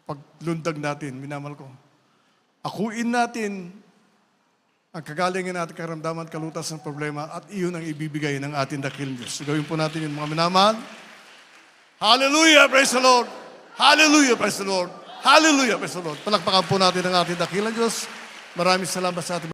paglundag natin, minamahal ko. Akuin natin ang kagalingan natin karamdaman at kalutas ng problema at iyon ang ibibigay ng ating dakilang Diyos. So, gawin po natin yung mga minamahal. Hallelujah! Praise the Lord! Hallelujah! Praise the Lord! Hallelujah! Praise the Lord! Palakpakan po natin ang ating dakilang Diyos. Maraming salamat sa ating